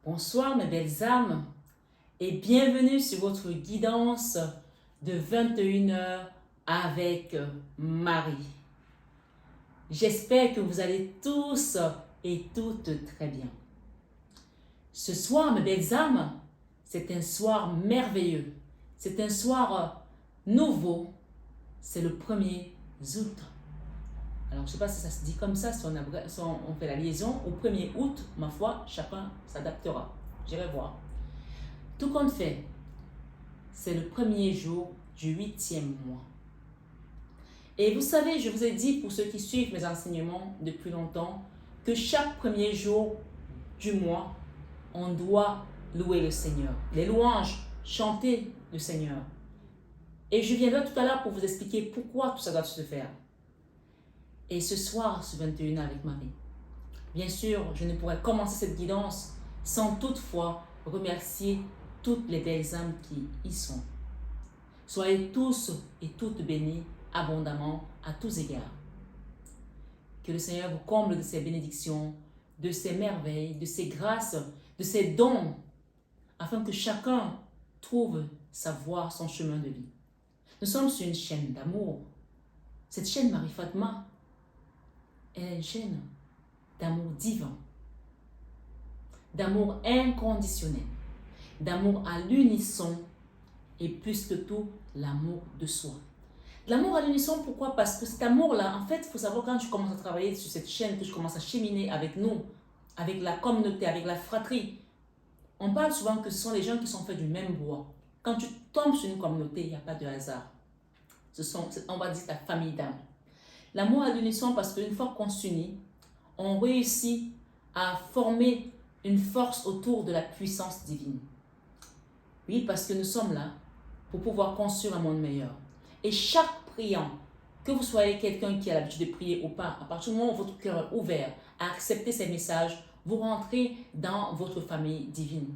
Bonsoir mes belles âmes et bienvenue sur votre guidance de 21h avec Marie. J'espère que vous allez tous et toutes très bien. Ce soir mes belles âmes, c'est un soir merveilleux. C'est un soir nouveau. C'est le 1er août. Alors, je ne sais pas si ça se dit comme ça, si on fait la liaison. Au 1er août, ma foi, chacun s'adaptera. J'irai voir. Tout compte fait, c'est le 1er jour du 8e mois. Et vous savez, je vous ai dit, pour ceux qui suivent mes enseignements depuis longtemps, que chaque 1er jour du mois, on doit louer le Seigneur. Les louanges, chanter le Seigneur. Et je viendrai tout à l'heure pour vous expliquer pourquoi tout ça doit se faire. Et ce soir, ce 21 avec Marie, bien sûr, je ne pourrais commencer cette guidance sans toutefois remercier toutes les belles âmes qui y sont. Soyez tous et toutes bénis abondamment à tous égards. Que le Seigneur vous comble de ses bénédictions, de ses merveilles, de ses grâces, de ses dons, afin que chacun trouve sa voie, son chemin de vie. Nous sommes sur une chaîne d'amour. Cette chaîne Marie-Fatma, elle est une chaîne d'amour divin, d'amour inconditionnel, d'amour à l'unisson et plus que tout, l'amour de soi. L'amour à l'unisson, pourquoi? Parce que cet amour-là, en fait, il faut savoir quand je commence à travailler sur cette chaîne, que je commence à cheminer avec nous, avec la communauté, avec la fratrie. On parle souvent que ce sont les gens qui sont faits du même bois. Quand tu tombes sur une communauté, il n'y a pas de hasard. On va dire ta famille d'âme. L'amour à l'unisson parce qu'une fois qu'on s'unit, on réussit à former une force autour de la puissance divine. Oui, parce que nous sommes là pour pouvoir construire un monde meilleur. Et chaque priant, que vous soyez quelqu'un qui a l'habitude de prier ou pas, à partir du moment où votre cœur est ouvert à accepter ces messages, vous rentrez dans votre famille divine.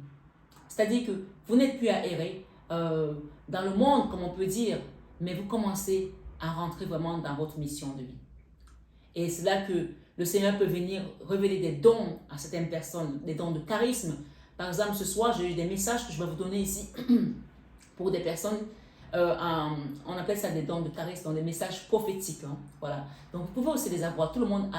C'est-à-dire que vous n'êtes plus à errer dans le monde, comme on peut dire, mais vous commencez à rentrer vraiment dans votre mission de vie. Et c'est là que le Seigneur peut venir révéler des dons à certaines personnes, des dons de charisme. Par exemple, ce soir, j'ai eu des messages que je vais vous donner ici pour des personnes, on appelle ça des dons de charisme, donc des messages prophétiques. Hein, voilà. Donc, vous pouvez aussi les avoir. Tout le monde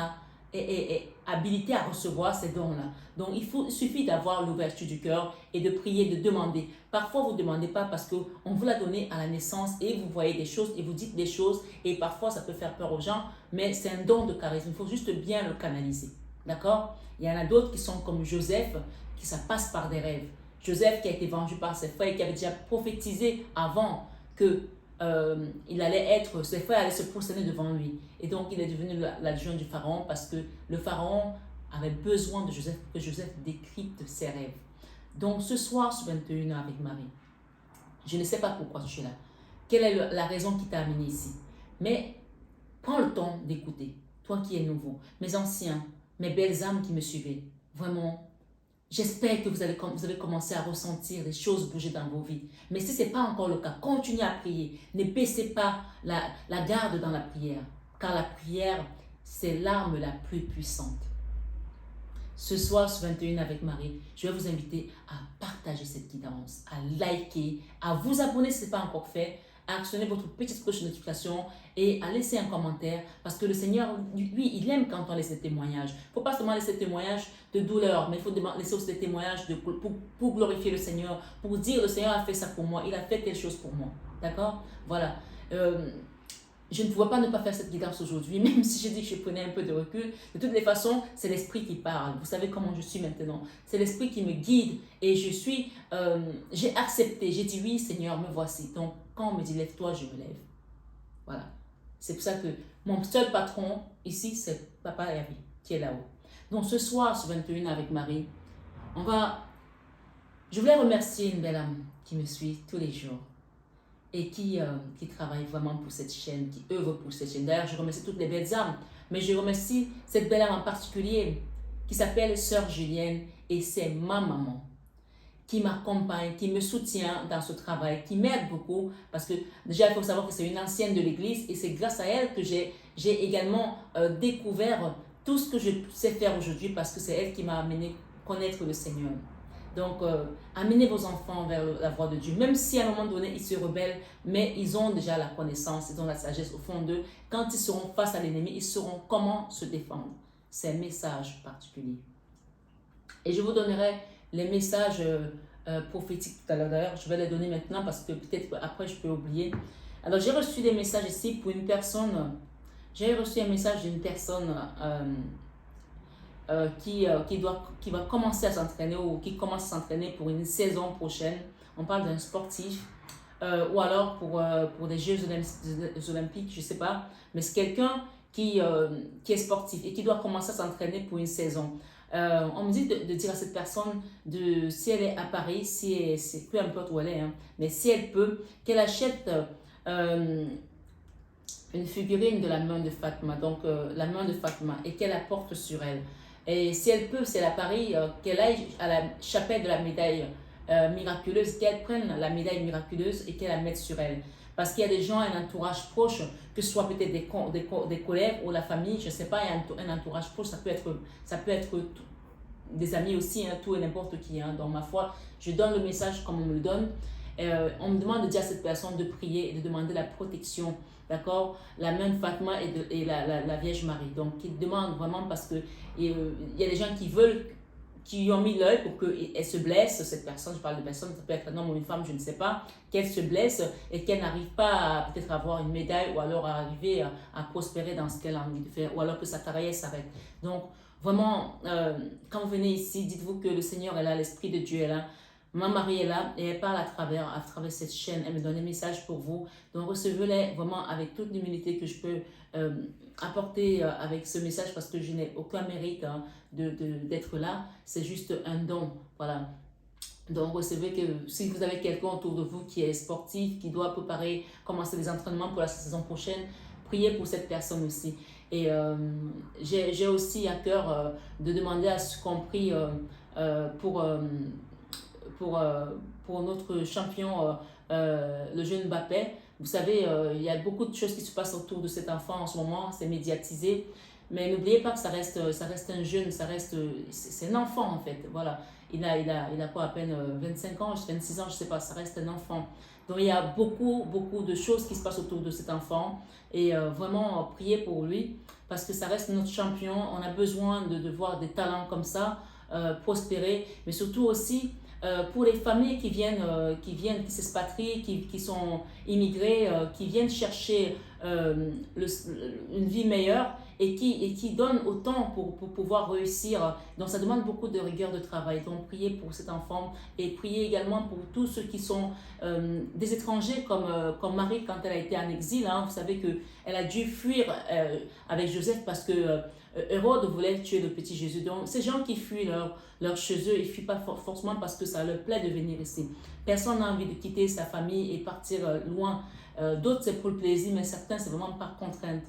est habilité à recevoir ces dons-là. Donc, il suffit d'avoir l'ouverture du cœur et de prier, de demander. Parfois, vous ne demandez pas parce qu'on vous l'a donné à la naissance et vous voyez des choses et vous dites des choses et parfois, ça peut faire peur aux gens, mais c'est un don de charisme. Il faut juste bien le canaliser. D'accord? Il y en a d'autres qui sont comme Joseph, qui ça passe par des rêves. Joseph qui a été vendu par ses frères et qui avait déjà prophétisé avant que ses frères allaient se prosterner devant lui. Et donc, il est devenu l'adjoint du pharaon parce que le pharaon avait besoin de Joseph pour que Joseph décrypte ses rêves. Donc, ce soir, sur 21h avec Marie, je ne sais pas pourquoi je suis là. Quelle est la raison qui t'a amené ici? Mais prends le temps d'écouter. Toi qui es nouveau, mes anciens, mes belles âmes qui me suivez, vraiment, j'espère que vous avez commencé à ressentir les choses bouger dans vos vies. Mais si ce n'est pas encore le cas, continuez à prier. Ne baissez pas la garde dans la prière. Car la prière, c'est l'arme la plus puissante. Ce soir, sur 21 avec Marie, je vais vous inviter à partager cette guidance, à liker, à vous abonner si ce n'est pas encore fait, à actionner votre petite cloche de notification et à laisser un commentaire parce que le Seigneur, lui, il aime quand on laisse des témoignages. Il ne faut pas seulement laisser des témoignages de douleur, mais il faut laisser aussi des témoignages pour glorifier le Seigneur, pour dire le Seigneur a fait ça pour moi, il a fait telle chose pour moi. D'accord? Voilà. Je ne pouvais pas ne pas faire cette guidance aujourd'hui, même si j'ai dit que je prenais un peu de recul. De toutes les façons, c'est l'Esprit qui parle. Vous savez comment je suis maintenant. C'est l'Esprit qui me guide et j'ai accepté. J'ai dit oui, Seigneur, me voici. Donc, quand on me dit lève-toi, je me lève. Voilà. C'est pour ça que mon seul patron ici, c'est Papa Hervé, qui est là-haut. Donc, ce soir, ce 21 avec Marie, je voulais remercier une belle âme qui me suit tous les jours et qui travaille vraiment pour cette chaîne, qui œuvre pour cette chaîne. D'ailleurs, je remercie toutes les belles âmes, mais je remercie cette belle âme en particulier qui s'appelle Sœur Julienne et c'est ma maman qui m'accompagne, qui me soutient dans ce travail, qui m'aide beaucoup parce que déjà, il faut savoir que c'est une ancienne de l'église et c'est grâce à elle que j'ai également découvert tout ce que je sais faire aujourd'hui parce que c'est elle qui m'a amené à connaître le Seigneur. Donc, amenez vos enfants vers la voie de Dieu. Même si à un moment donné, ils se rebellent, mais ils ont déjà la connaissance, ils ont la sagesse au fond d'eux. Quand ils seront face à l'ennemi, ils sauront comment se défendre. C'est un message particulier. Et je vous donnerai les messages prophétiques tout à l'heure. D'ailleurs, je vais les donner maintenant parce que peut-être après, je peux oublier. Alors, j'ai reçu des messages ici pour une personne. J'ai reçu un message d'une personne qui va commencer à s'entraîner ou qui commence à s'entraîner pour une saison prochaine. On parle d'un sportif ou alors pour des Jeux olympiques, je ne sais pas. Mais c'est quelqu'un qui est sportif et qui doit commencer à s'entraîner pour une saison. On me dit de dire à cette personne, si elle est à Paris, peu importe où elle est, hein, mais si elle peut, qu'elle achète une figurine de la main de Fatma, donc la main de Fatma, et qu'elle la porte sur elle. Et si elle peut, si elle est à Paris, qu'elle aille à la chapelle de la médaille miraculeuse, qu'elle prenne la médaille miraculeuse et qu'elle la mette sur elle. Parce qu'il y a des gens, un entourage proche, que ce soit peut-être des collègues ou la famille, je ne sais pas, un entourage proche, ça peut être des amis aussi, hein, tout et n'importe qui. Hein. Dans ma foi, je donne le message comme on me le donne. On me demande de dire à cette personne de prier et de demander la protection, d'accord, la main de Fatma et la Vierge Marie. Donc, il demande vraiment parce que il y a des gens qui ont mis l'œil pour qu'elle se blesse, cette personne, je parle de personne, ça peut être un homme ou une femme, je ne sais pas, qu'elle se blesse et qu'elle n'arrive pas à peut-être avoir une médaille ou alors à arriver à prospérer dans ce qu'elle a envie de faire ou alors que sa carrière s'arrête. Donc, vraiment, quand vous venez ici, dites-vous que le Seigneur est là, l'Esprit de Dieu est là. Ma Marie est là et elle parle à travers cette chaîne. Elle me donne des messages pour vous. Donc recevez-les vraiment avec toute l'humilité que je peux apporter avec ce message parce que je n'ai aucun mérite hein, d'être là. C'est juste un don. Voilà. Donc recevez que si vous avez quelqu'un autour de vous qui est sportif, qui doit commencer les entraînements pour la saison prochaine, priez pour cette personne aussi. Et j'ai aussi à cœur de demander à ce qu'on prie pour notre champion, le jeune Mbappé. Vous savez, il y a beaucoup de choses qui se passent autour de cet enfant en ce moment, c'est médiatisé. Mais n'oubliez pas que ça reste un jeune, c'est un enfant en fait. Voilà. Il a quoi, à peine 25 ans, 26 ans, je ne sais pas, ça reste un enfant. Donc il y a beaucoup de choses qui se passent autour de cet enfant. Et vraiment, priez pour lui parce que ça reste notre champion. On a besoin de voir des talents comme ça prospérer, mais surtout aussi pour les familles qui s'expatrient, qui sont immigrés, qui viennent chercher une vie meilleure et qui donnent autant pour pouvoir réussir. Donc ça demande beaucoup de rigueur de travail. Donc priez pour cet enfant et priez également pour tous ceux qui sont des étrangers comme Marie quand elle a été en exil. Hein. Vous savez qu'elle a dû fuir avec Joseph parce que Hérode voulait tuer le petit Jésus. Donc ces gens qui fuient leur chez eux, ils ne fuient pas forcément parce que ça leur plaît de venir ici. Personne n'a envie de quitter sa famille et partir loin. D'autres c'est pour le plaisir, mais certains c'est vraiment par contrainte.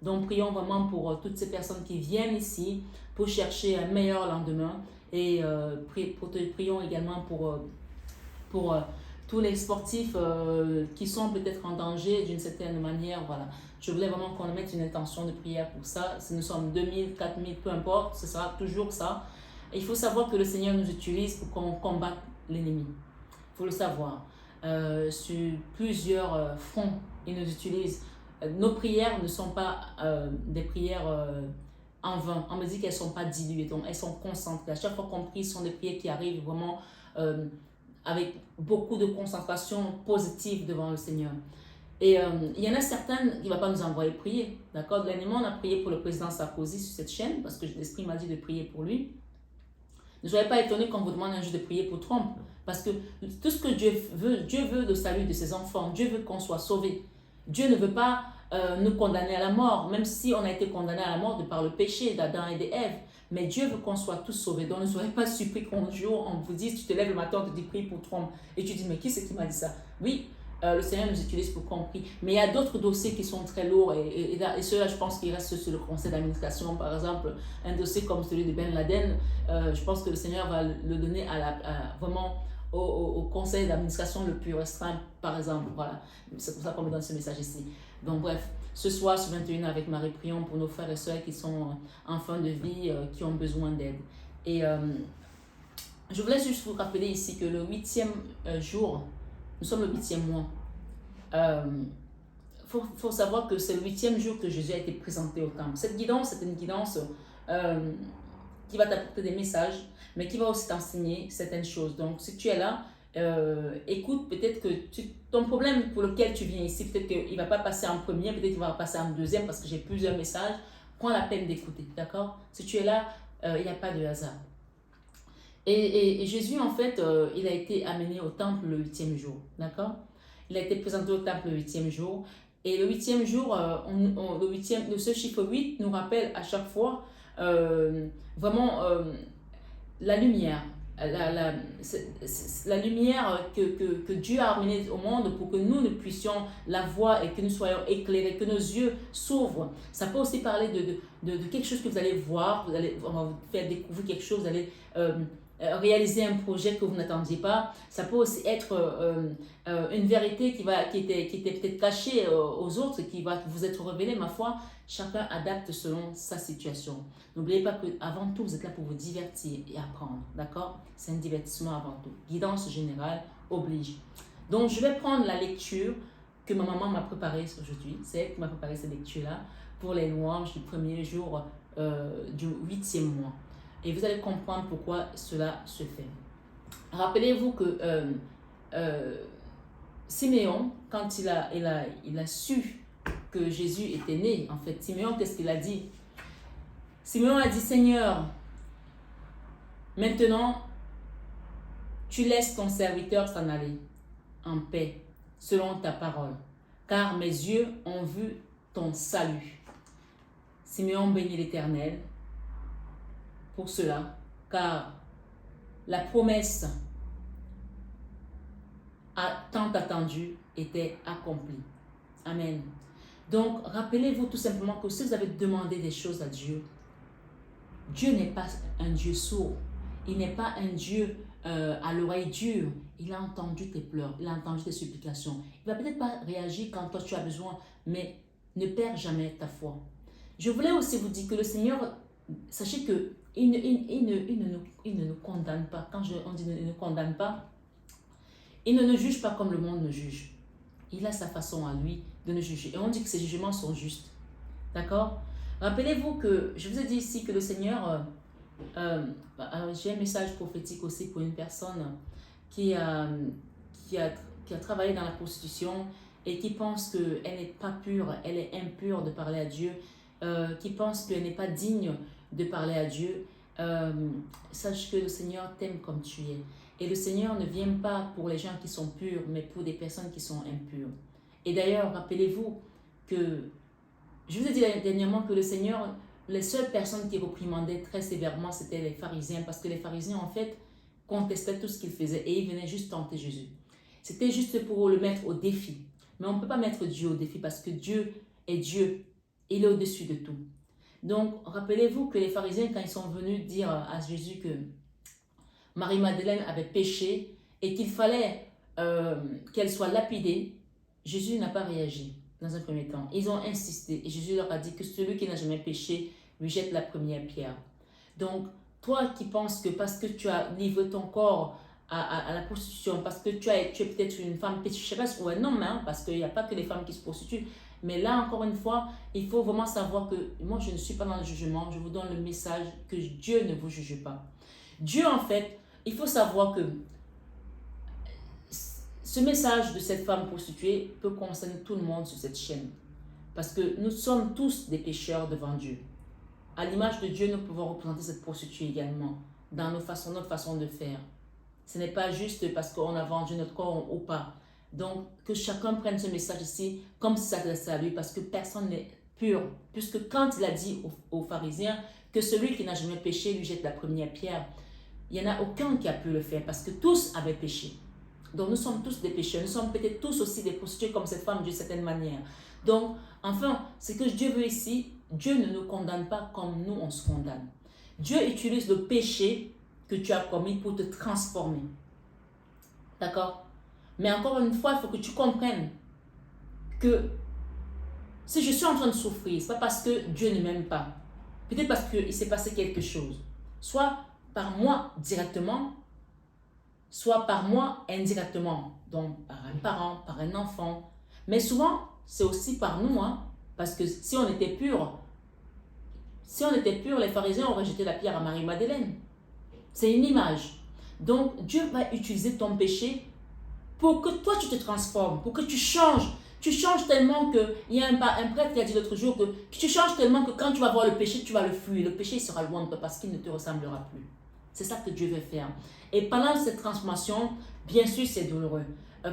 Donc prions vraiment pour toutes ces personnes qui viennent ici pour chercher un meilleur lendemain. Et prions également pour tous les sportifs qui sont peut-être en danger d'une certaine manière. Voilà. Je voulais vraiment qu'on mette une intention de prière pour ça. Si nous sommes 2000, 4000, peu importe, ce sera toujours ça. Et il faut savoir que le Seigneur nous utilise pour qu'on combatte l'ennemi. Il faut le savoir. Sur plusieurs fronts, il nous utilise. Nos prières ne sont pas des prières en vain. On me dit qu'elles ne sont pas diluées, donc elles sont concentrées. À chaque fois qu'on prie, ce sont des prières qui arrivent vraiment avec beaucoup de concentration positive devant le Seigneur. Et il y en a certaines qui ne vont pas nous envoyer prier. D'accord? Dernièrement, on a prié pour le président Sarkozy sur cette chaîne parce que l'Esprit m'a dit de prier pour lui. Ne soyez pas étonnés quand on vous demande un jour de prier pour Trump. Parce que tout ce que Dieu veut le salut de ses enfants. Dieu veut qu'on soit sauvés. Dieu ne veut pas nous condamner à la mort, même si on a été condamné à la mort de par le péché d'Adam et d'Ève. Mais Dieu veut qu'on soit tous sauvés. Donc ne soyez pas surpris qu'un jour on vous dise, tu te lèves le matin, on te dit prie pour Trump. Et tu dis, mais qui c'est qui m'a dit ça? Oui, le Seigneur nous utilise pour qu'on prie. Mais il y a d'autres dossiers qui sont très lourds et ceux-là, je pense qu'ils restent sur le conseil d'administration. Par exemple, un dossier comme celui de Ben Laden, je pense que le Seigneur va le donner vraiment au conseil d'administration le plus restreint, par exemple. Voilà, c'est pour ça qu'on me donne ce message ici. Donc bref, ce soir sur 21 avec Marie, prions pour nos frères et sœurs qui sont en fin de vie, qui ont besoin d'aide. Et Je voulais juste vous rappeler ici que le 8e jour, nous sommes le 8e mois. Faut savoir que c'est le 8e jour que Jésus a été présenté au temple. Cette guidance, c'est une guidance qui va t'apporter des messages, mais qui va aussi t'enseigner certaines choses. Donc, si tu es là, écoute, peut-être que ton problème pour lequel tu viens ici, peut-être qu'il ne va pas passer en premier, peut-être qu'il va passer en deuxième parce que j'ai plusieurs messages. Prends la peine d'écouter, d'accord? Si tu es là, il n'y a pas de hasard. Et Jésus, en fait, il a été amené au temple le 8e jour, d'accord? Il a été présenté au temple le 8e jour. Et le 8e jour, ce chiffre 8 nous rappelle à chaque fois vraiment la lumière. La lumière que Dieu a amenée au monde pour que nous puissions la voir et que nous soyons éclairés, que nos yeux s'ouvrent. Ça peut aussi parler de quelque chose que vous allez voir, on va vous faire découvrir quelque chose, vous allez réaliser un projet que vous n'attendiez pas. Ça peut aussi être une vérité qui était peut-être cachée aux autres, qui va vous être révélée, ma foi. Chacun adapte selon sa situation. N'oubliez pas qu'avant tout, vous êtes là pour vous divertir et apprendre. D'accord? C'est un divertissement avant tout. Guidance générale oblige. Donc, je vais prendre la lecture que ma maman m'a préparée aujourd'hui. C'est elle qui m'a préparé cette lecture-là pour les louanges du premier jour du 8e mois. Et vous allez comprendre pourquoi cela se fait. Rappelez-vous que Siméon, quand il a su que Jésus était né, en fait, Siméon, qu'est-ce qu'il a dit? Siméon a dit, Seigneur, maintenant, tu laisses ton serviteur s'en aller en paix, selon ta parole, car mes yeux ont vu ton salut. Siméon bénit l'Éternel pour cela, car la promesse tant attendue était accomplie. Amen. Donc, rappelez-vous tout simplement que si vous avez demandé des choses à Dieu, Dieu n'est pas un Dieu sourd. Il n'est pas un Dieu à l'oreille dure. Il a entendu tes pleurs, il a entendu tes supplications. Il ne va peut-être pas réagir quand toi tu as besoin, mais ne perds jamais ta foi. Je voulais aussi vous dire que le Seigneur, sachez que il ne nous condamne pas. Quand on dit ne nous condamne pas, il ne nous juge pas comme le monde nous juge. Il a sa façon à lui de nous juger. Et on dit que ses jugements sont justes. D'accord? Rappelez-vous que je vous ai dit ici que le Seigneur, j'ai un message prophétique aussi pour une personne qui a travaillé dans la prostitution et qui pense qu'elle n'est pas pure, elle est impure de parler à Dieu, qui pense qu'elle n'est pas digne de parler à Dieu. Sache que le Seigneur t'aime comme tu es. Et le Seigneur ne vient pas pour les gens qui sont purs, mais pour des personnes qui sont impures. Et d'ailleurs, rappelez-vous que, je vous ai dit dernièrement que le Seigneur, les seules personnes qui réprimandaient très sévèrement, c'était les pharisiens, parce que les pharisiens, en fait, contestaient tout ce qu'ils faisaient et ils venaient juste tenter Jésus. C'était juste pour le mettre au défi. Mais on ne peut pas mettre Dieu au défi parce que Dieu est Dieu. Il est au-dessus de tout. Donc, rappelez-vous que les pharisiens, quand ils sont venus dire à Jésus que Marie-Madeleine avait péché et qu'il fallait qu'elle soit lapidée, Jésus n'a pas réagi dans un premier temps. Ils ont insisté et Jésus leur a dit que celui qui n'a jamais péché lui jette la première pierre. Donc, toi qui penses que parce que tu as livré ton corps à la prostitution, parce que tu es peut-être une femme pécheresse ou un homme, hein, parce qu'il n'y a pas que les femmes qui se prostituent, mais là, encore une fois, il faut vraiment savoir que moi, je ne suis pas dans le jugement. Je vous donne le message que Dieu ne vous juge pas. Dieu, en fait, il faut savoir que ce message de cette femme prostituée peut concerner tout le monde sur cette chaîne. Parce que nous sommes tous des pécheurs devant Dieu. À l'image de Dieu, nous pouvons représenter cette prostituée également dans notre façon de faire. Ce n'est pas juste parce qu'on a vendu notre corps ou pas. Donc, que chacun prenne ce message ici comme si ça s'adressait à lui, parce que personne n'est pur. Puisque quand il a dit aux pharisiens que celui qui n'a jamais péché lui jette la première pierre, il n'y en a aucun qui a pu le faire, parce que tous avaient péché. Donc, nous sommes tous des pécheurs. Nous sommes peut-être tous aussi des prostituées comme cette femme d'une certaine manière. Donc, enfin, ce que Dieu veut ici, Dieu ne nous condamne pas comme nous, on se condamne. Dieu utilise le péché que tu as commis pour te transformer. D'accord? Mais encore une fois, il faut que tu comprennes que si je suis en train de souffrir, ce n'est pas parce que Dieu ne m'aime pas. Peut-être parce qu'il s'est passé quelque chose. Soit par moi directement, soit par moi indirectement, donc par un parent, par un enfant. Mais souvent, c'est aussi par nous, hein, parce que si on était pur, les pharisiens auraient jeté la pierre à Marie-Madeleine. C'est une image. Donc, Dieu va utiliser ton péché pour que toi, tu te transformes, pour que tu changes. Tu changes tellement que, il y a un prêtre qui a dit l'autre jour que tu changes tellement que quand tu vas voir le péché, tu vas le fuir. Le péché il sera loin de toi parce qu'il ne te ressemblera plus. C'est ça que Dieu veut faire. Et pendant cette transformation, bien sûr, c'est douloureux.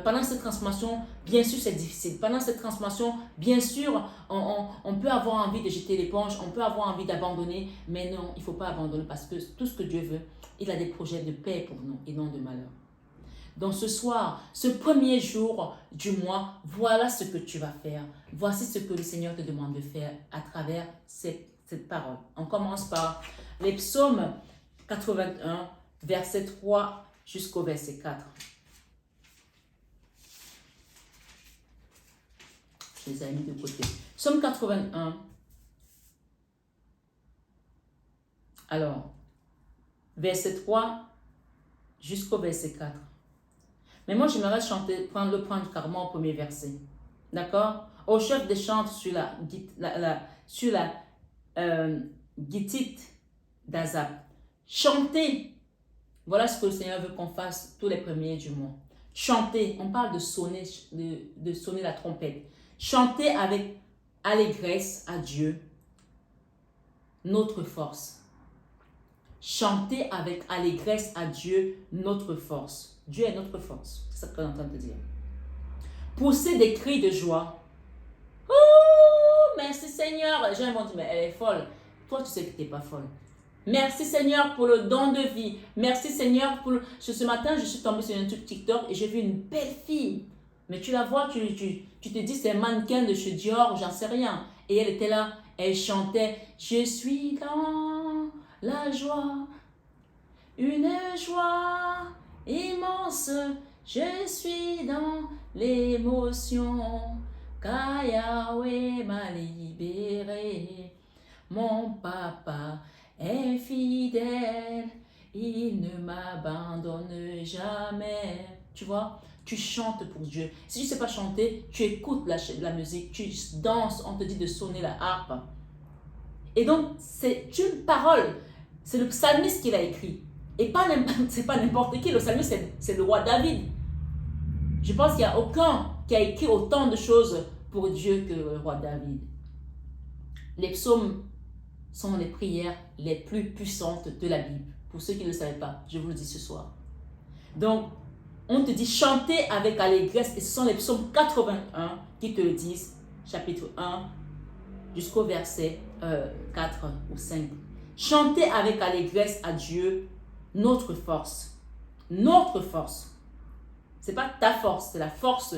Pendant cette transformation, bien sûr, c'est difficile. Pendant cette transformation, bien sûr, on peut avoir envie de jeter l'éponge, on peut avoir envie d'abandonner, mais non, il ne faut pas abandonner parce que tout ce que Dieu veut, il a des projets de paix pour nous et non de malheur. Donc ce soir, ce premier jour du mois, voilà ce que tu vas faire. Voici ce que le Seigneur te demande de faire à travers cette parole. On commence par les psaumes 81, verset 3 jusqu'au verset 4. Je les ai mis de côté. Psaume 81. Alors, verset 3 jusqu'au verset 4. Mais moi, j'aimerais prendre carrément au premier verset. D'accord? Au chef des chants sur la Gittite d'Azap. Chantez. Voilà ce que le Seigneur veut qu'on fasse tous les premiers du mois. Chantez. On parle de sonner, de sonner la trompette. Chantez avec allégresse à Dieu, notre force. Chantez avec allégresse à Dieu, notre force. Dieu est notre force. C'est ça que je suis en train de te dire. Poussez des cris de joie. Oh, merci Seigneur. Les gens vont dire, mais elle est folle. Toi, tu sais que tu n'es pas folle. Merci Seigneur pour le don de vie. Merci Seigneur pour... Ce matin, je suis tombée sur un truc TikTok et j'ai vu une belle fille. Mais tu la vois, tu te dis, c'est un mannequin de chez Dior, j'en sais rien. Et elle était là, elle chantait, je suis dans la joie, une joie immense, je suis dans l'émotion, car Yahweh m'a libéré. Mon papa est fidèle, il ne m'abandonne jamais. Tu vois, tu chantes pour Dieu. Si tu ne sais pas chanter, tu écoutes la musique, tu danses, on te dit de sonner la harpe. Et donc, c'est une parole. C'est le psalmiste qui l'a écrit. Et c'est pas n'importe qui. Le psalmiste, c'est le roi David. Je pense qu'il n'y a aucun qui a écrit autant de choses pour Dieu que le roi David. Les psaumes sont les prières les plus puissantes de la Bible. Pour ceux qui ne le savaient pas, je vous le dis ce soir. Donc, on te dit chanter avec allégresse. Et ce sont les psaumes 81 qui te le disent. Chapitre 1 jusqu'au verset 4 ou 5. Chantez avec allégresse à Dieu, notre force. Notre force. Ce n'est pas ta force, c'est la force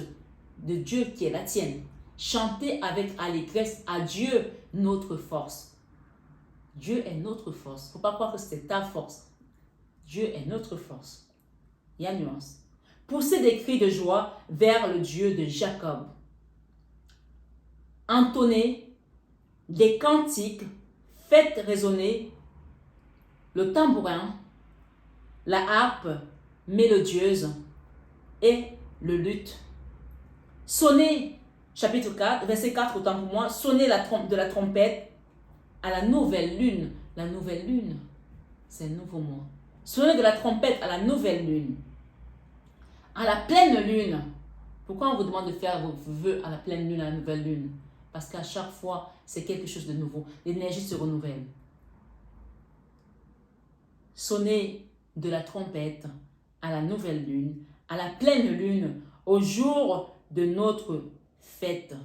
de Dieu qui est la tienne. Chantez avec allégresse à Dieu, notre force. Dieu est notre force. Il ne faut pas croire que c'est ta force. Dieu est notre force. Il y a une nuance. Poussez des cris de joie vers le Dieu de Jacob. Entonnez des cantiques, faites résonner le tambourin, la harpe mélodieuse et le luth. Sonnez, chapitre 4, verset 4, autant pour moi, sonnez de la trompette à la nouvelle lune. La nouvelle lune, c'est un nouveau mois. Sonnez de la trompette à la nouvelle lune. À la pleine lune. Pourquoi on vous demande de faire vos vœux à la pleine lune, à la nouvelle lune? Parce qu'à chaque fois, c'est quelque chose de nouveau. L'énergie se renouvelle. Sonnez de la trompette à la nouvelle lune, à la pleine lune, au jour de notre fête.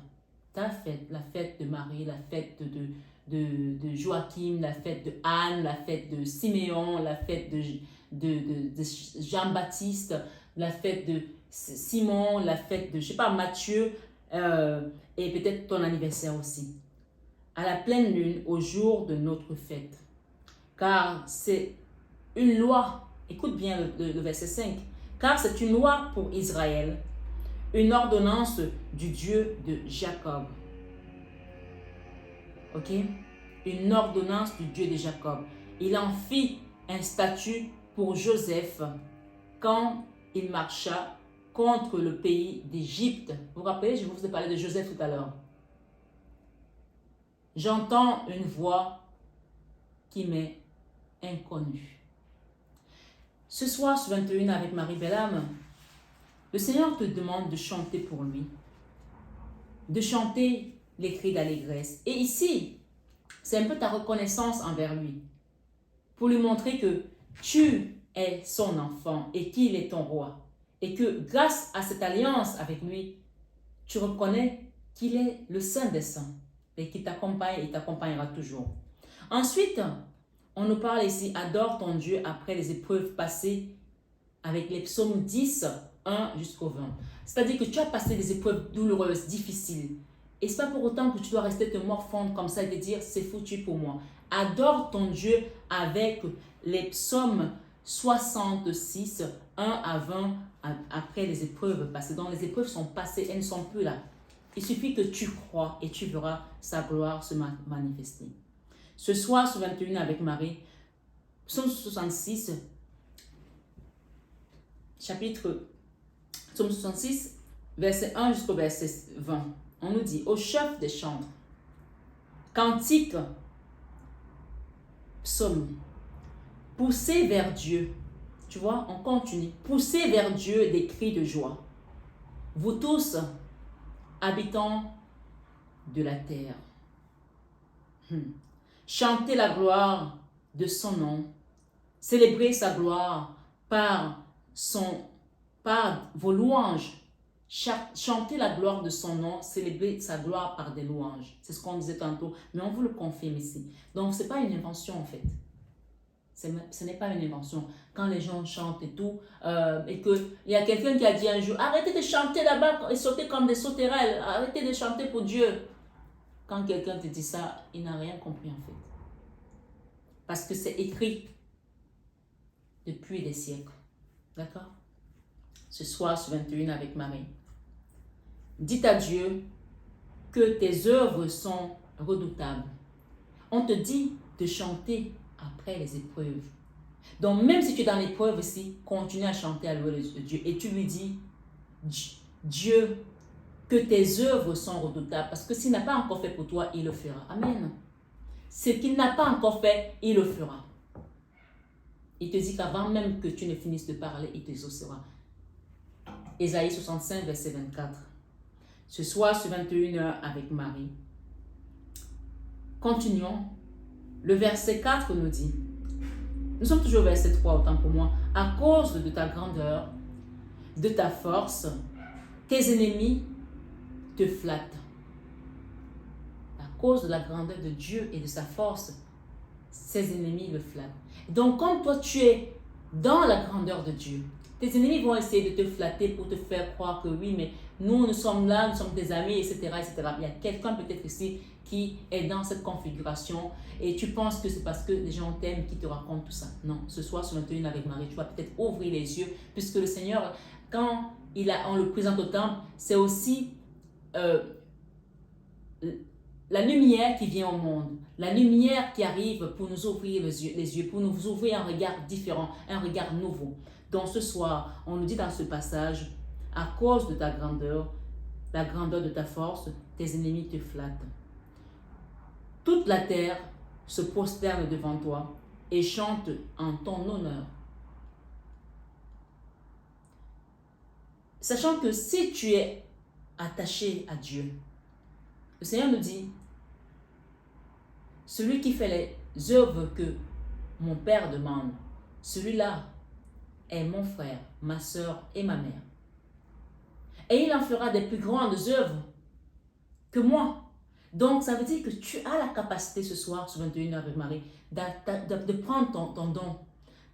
Ta fête, la fête de Marie, la fête de Joachim, la fête de Anne, la fête de Siméon, la fête de Jean-Baptiste, la fête de Simon, la fête de, je sais pas, Matthieu, et peut-être ton anniversaire aussi. À la pleine lune, au jour de notre fête. Car c'est une loi, écoute bien le verset 5, car c'est une loi pour Israël, une ordonnance du Dieu de Jacob. Ok? Une ordonnance du Dieu de Jacob. Il en fit un statut pour Joseph quand il marcha contre le pays d'Égypte. Vous vous rappelez, je vous ai parlé de Joseph tout à l'heure. J'entends une voix qui m'est inconnue. Ce soir, sur 21 avec Marie Bellam, le Seigneur te demande de chanter pour lui, de chanter les cris d'allégresse. Et ici, c'est un peu ta reconnaissance envers lui, pour lui montrer que tu es son enfant et qu'il est ton roi. Et que grâce à cette alliance avec lui, tu reconnais qu'il est le Saint des Saints et qu'il t'accompagne et t'accompagnera toujours. Ensuite, on nous parle ici, adore ton Dieu après les épreuves passées avec les psaumes 10, 1 jusqu'au 20. C'est-à-dire que tu as passé des épreuves douloureuses, difficiles. Et ce n'est pas pour autant que tu dois rester te morfondre comme ça et te dire c'est foutu pour moi. Adore ton Dieu avec les psaumes 66, 1 à 20 après les épreuves passées. Donc les épreuves sont passées, elles ne sont plus là. Il suffit que tu crois et tu verras sa gloire se manifester. Ce soir, sur 21 avec Marie, psaume 66, chapitre psaume 66, verset 1 jusqu'au verset 20. On nous dit, au chef des chantres, cantique, psaume, poussez vers Dieu. Tu vois, on continue. Poussez vers Dieu des cris de joie. Vous tous, habitants de la terre. Chantez la gloire de son nom. Célébrez sa gloire par vos louanges. Chantez la gloire de son nom, célébrez sa gloire par des louanges. C'est ce qu'on disait tantôt, mais on vous le confirme ici. Donc, ce n'est pas une invention en fait. Ce n'est pas une invention. Quand les gens chantent et tout, et qu'il y a quelqu'un qui a dit un jour, arrêtez de chanter là-bas et sauter comme des sauterelles, arrêtez de chanter pour Dieu. Quand quelqu'un te dit ça, il n'a rien compris en fait. Parce que c'est écrit depuis des siècles. D'accord? Ce soir, sur 21 avec Marie. Dites à Dieu que tes œuvres sont redoutables. On te dit de chanter après les épreuves. Donc, même si tu es dans l'épreuve ici, continue à chanter à louer Dieu. Et tu lui dis, Dieu, que tes œuvres sont redoutables. Parce que s'il n'a pas encore fait pour toi, il le fera. Amen. Ce qu'il n'a pas encore fait, il le fera. Il te dit qu'avant même que tu ne finisses de parler, il t'exaucera. Ésaïe 65, verset 24. Ce soir, sur 21h avec Marie. Continuons. Le verset 4 nous dit, nous sommes toujours au verset 3, autant pour moi, à cause de ta grandeur, de ta force, tes ennemis te flattent. À cause de la grandeur de Dieu et de sa force, ses ennemis le flattent. Donc, comme toi, tu es dans la grandeur de Dieu, tes ennemis vont essayer de te flatter pour te faire croire que oui, mais nous sommes là, nous sommes tes amis, etc., etc. Il y a quelqu'un peut-être ici qui est dans cette configuration et tu penses que c'est parce que les gens t'aiment qui te racontent tout ça. Non, ce soir sur 21 avec Marie, tu vas peut-être ouvrir les yeux puisque le Seigneur, quand on le présente au temple, c'est aussi la lumière qui vient au monde, la lumière qui arrive pour nous ouvrir les yeux, pour nous ouvrir un regard différent, un regard nouveau. Donc ce soir, on nous dit dans ce passage, à cause de ta grandeur, la grandeur de ta force, tes ennemis te flattent. Toute la terre se prosterne devant toi et chante en ton honneur. Sachant que si tu es attaché à Dieu, le Seigneur nous dit, celui qui fait les œuvres que mon Père demande, celui-là est mon frère, ma soeur et ma mère. Et il en fera des plus grandes œuvres que moi. Donc, ça veut dire que tu as la capacité ce soir, sur 21h avec Marie, de prendre ton don,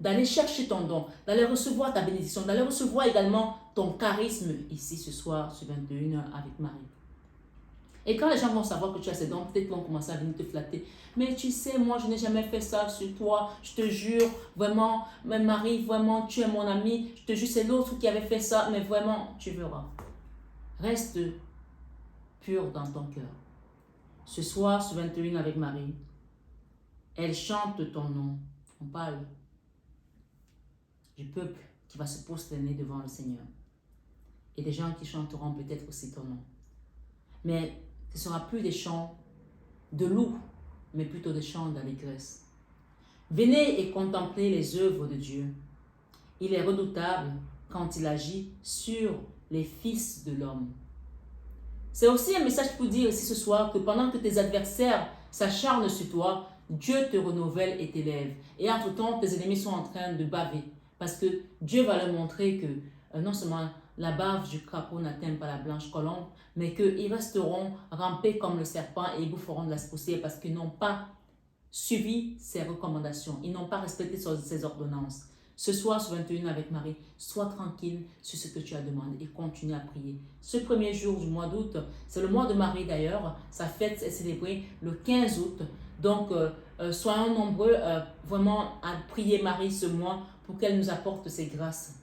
d'aller chercher ton don, d'aller recevoir ta bénédiction, d'aller recevoir également ton charisme ici ce soir, sur 21h avec Marie. Et quand les gens vont savoir que tu as ces dons, peut-être qu'ils vont commencer à venir te flatter. Mais tu sais, moi, je n'ai jamais fait ça sur toi. Je te jure, vraiment, mais Marie, vraiment, tu es mon amie. Je te jure, c'est l'autre qui avait fait ça. Mais vraiment, tu verras. Reste pur dans ton cœur. Ce soir, sur 21 avec Marie, elle chante ton nom. On parle du peuple qui va se prosterner devant le Seigneur. Et des gens qui chanteront peut-être aussi ton nom. Mais ce ne sera plus des chants de loup, mais plutôt des chants d'allégresse. Venez et contemplez les œuvres de Dieu. Il est redoutable quand il agit sur les fils de l'homme. C'est aussi un message pour dire ici ce soir que pendant que tes adversaires s'acharnent sur toi, Dieu te renouvelle et t'élève. Et entre-temps, tes ennemis sont en train de baver. Parce que Dieu va leur montrer que non seulement la bave du crapaud n'atteint pas la blanche colombe, mais qu'ils resteront rampés comme le serpent et ils boufferont de la poussière parce qu'ils n'ont pas suivi ses recommandations. Ils n'ont pas respecté ses ordonnances. Ce soir, sur 21 avec Marie, sois tranquille sur ce que tu as demandé et continue à prier. Ce premier jour du mois d'août, c'est le mois de Marie d'ailleurs. Sa fête est célébrée le 15 août. Donc, soyons nombreux vraiment à prier Marie ce mois pour qu'elle nous apporte ses grâces.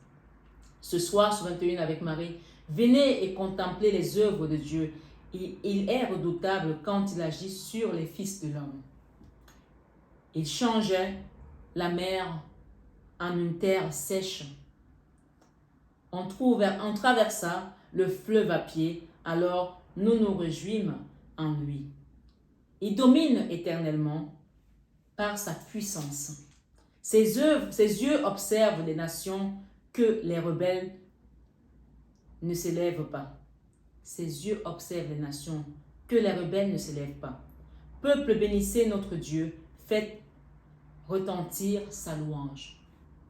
Ce soir, sur 21 avec Marie, venez et contemplez les œuvres de Dieu. Il est redoutable quand il agit sur les fils de l'homme. Il changeait la mer en une terre sèche. On traversa le fleuve à pied, alors nous nous réjouîmes en lui. Il domine éternellement par sa puissance. Ses yeux observent les nations que les rebelles ne s'élèvent pas. Ses yeux observent les nations que les rebelles ne s'élèvent pas. Peuple, bénissez notre Dieu, faites retentir sa louange.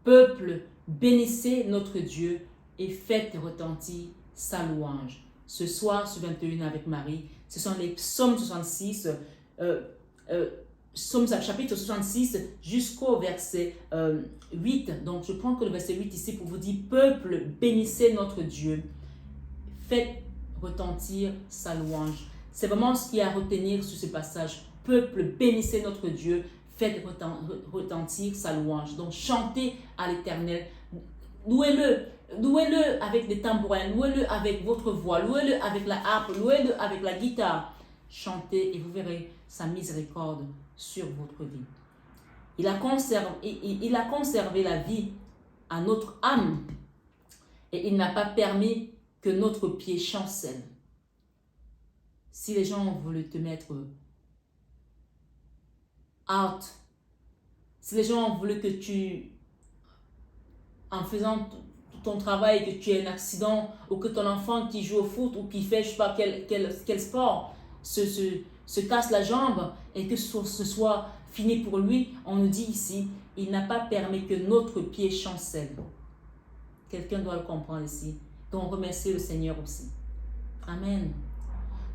Peuple, bénissez notre Dieu et faites retentir sa louange. Ce soir, sur 21 avec Marie, ce sont les psaumes 66, chapitre 66 jusqu'au verset 8. Donc, je prends que le verset 8 ici pour vous dire, peuple, bénissez notre Dieu, faites retentir sa louange. C'est vraiment ce qu'il y a à retenir sur ce passage. Peuple, bénissez notre Dieu, faites retentir sa louange. Donc, chantez à l'Éternel. Louez-le avec des tambourins, louez-le avec votre voix, louez-le avec la harpe, louez-le avec la guitare. Chantez et vous verrez sa miséricorde sur votre vie. Il a conservé la vie à notre âme et il n'a pas permis que notre pied chancelle. Si les gens ont voulu te mettre out, si les gens ont voulu que tu, en faisant ton travail, que tu aies un accident, ou que ton enfant qui joue au foot, ou qui fait je ne sais pas quel sport, se casse la jambe, et que ce soit fini pour lui, on nous dit ici, il n'a pas permis que notre pied chancelle. Quelqu'un doit le comprendre ici. Donc remercie le Seigneur aussi. Amen.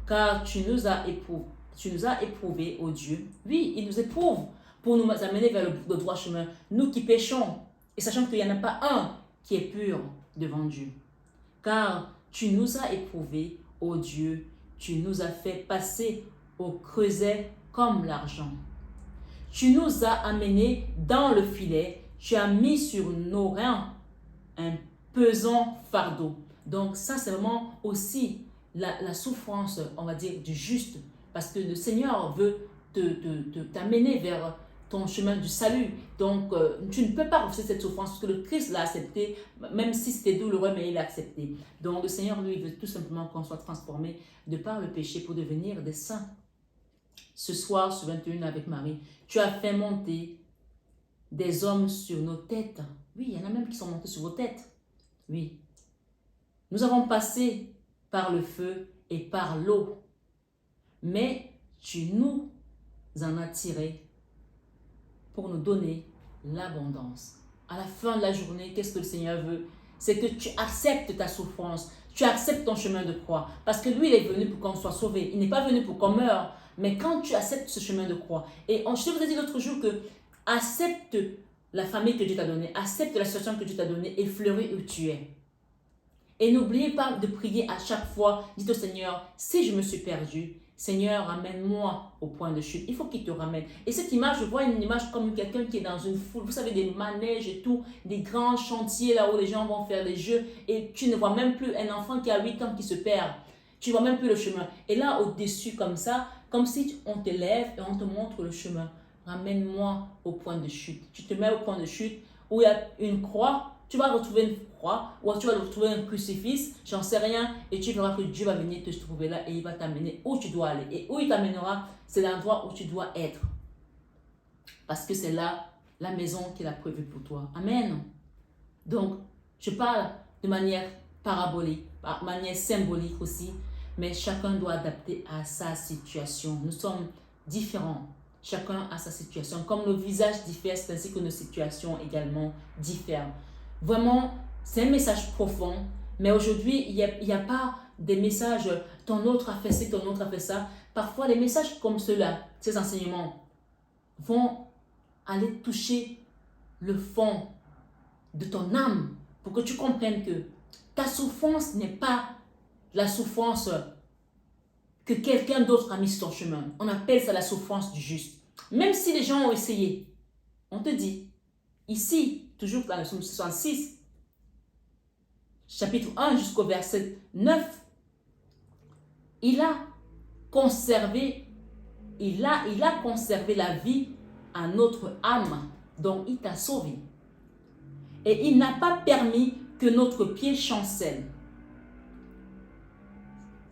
Car tu nous as éprouvés, ô Dieu. Oui, il nous éprouve pour nous amener vers le droit chemin. Nous qui péchons, et sachant qu'il n'y en a pas un qui est pur devant Dieu. Car tu nous as éprouvés, ô Dieu, tu nous as fait passer au creuset comme l'argent. Tu nous as amenés dans le filet, tu as mis sur nos reins un pesant fardeau. Donc ça, c'est vraiment aussi la souffrance, on va dire, du juste. Parce que le Seigneur veut t'amener vers ton chemin du salut. Donc, tu ne peux pas refuser cette souffrance parce que le Christ l'a accepté, même si c'était douloureux, mais il l'a accepté. Donc, le Seigneur, lui, veut tout simplement qu'on soit transformé de par le péché pour devenir des saints. Ce soir, sur 21 avec Marie, tu as fait monter des hommes sur nos têtes. Oui, il y en a même qui sont montés sur vos têtes. Oui. Nous avons passé par le feu et par l'eau, mais tu nous en as tirés pour nous donner l'abondance. À la fin de la journée, qu'est-ce que le Seigneur veut? C'est que tu acceptes ta souffrance, tu acceptes ton chemin de croix, parce que lui, il est venu pour qu'on soit sauvé. Il n'est pas venu pour qu'on meure, mais quand tu acceptes ce chemin de croix, et je vous ai dit l'autre jour que accepte la famille que Dieu t'a donnée, accepte la situation que Dieu t'a donnée et fleuris où tu es. Et n'oubliez pas de prier à chaque fois. Dites au Seigneur, si je me suis perdu, Seigneur, ramène-moi au point de chute. Il faut qu'il te ramène. Et cette image, je vois une image comme quelqu'un qui est dans une foule. Vous savez, des manèges et tout, des grands chantiers là où les gens vont faire des jeux. Et tu ne vois même plus un enfant qui a 8 ans qui se perd. Tu ne vois même plus le chemin. Et là, au-dessus comme ça, comme si on te lève et on te montre le chemin. Ramène-moi au point de chute. Tu te mets au point de chute où il y a une croix. Tu vas retrouver une croix ou tu vas retrouver un crucifix, j'en sais rien, et tu verras que Dieu va venir te trouver là et il va t'amener où tu dois aller. Et où il t'amènera, c'est l'endroit où tu dois être. Parce que c'est là la maison qu'il a prévue pour toi. Amen. Donc, je parle de manière parabolique, de manière symbolique aussi, mais chacun doit adapter à sa situation. Nous sommes différents. Chacun a sa situation. Comme nos visages diffèrent, c'est ainsi que nos situations également diffèrent. Vraiment, c'est un message profond, mais aujourd'hui, il n'y a pas des messages, ton autre a fait ci, ton autre a fait ça. Parfois, les messages comme ceux-là, ces enseignements, vont aller toucher le fond de ton âme pour que tu comprennes que ta souffrance n'est pas la souffrance que quelqu'un d'autre a mis sur ton chemin. On appelle ça la souffrance du juste. Même si les gens ont essayé, on te dit, ici, toujours dans le psaume 66, chapitre 1 jusqu'au verset 9, il a conservé la vie à notre âme, donc il t'a sauvé. Et il n'a pas permis que notre pied chancelle.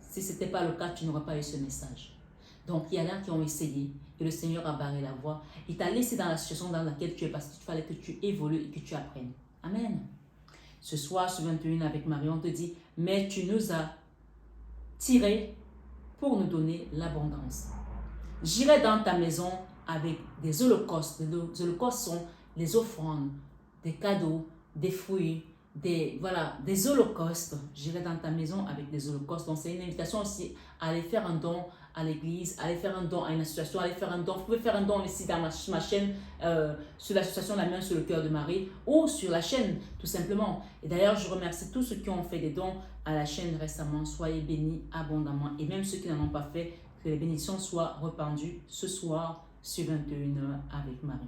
Si ce n'était pas le cas, tu n'aurais pas eu ce message. Donc, il y en a qui ont essayé et le Seigneur a barré la voie. Il t'a laissé dans la situation dans laquelle tu es parce qu'il fallait que tu évolues et que tu apprennes. Amen. Ce soir, sur 21 avec Marie, on te dit, mais tu nous as tirés pour nous donner l'abondance. J'irai dans ta maison avec des holocaustes. Les holocaustes sont les offrandes, des cadeaux, des fruits, des holocaustes. J'irai dans ta maison avec des holocaustes. Donc, c'est une invitation aussi à aller faire un don à l'église, à aller faire un don à une association, à aller faire un don. Vous pouvez faire un don ici dans ma chaîne, sur l'association La Main sur le Cœur de Marie ou sur la chaîne, tout simplement. Et d'ailleurs, je remercie tous ceux qui ont fait des dons à la chaîne récemment. Soyez bénis abondamment. Et même ceux qui n'en ont pas fait, que les bénédictions soient répandues ce soir sur 21h avec Marie.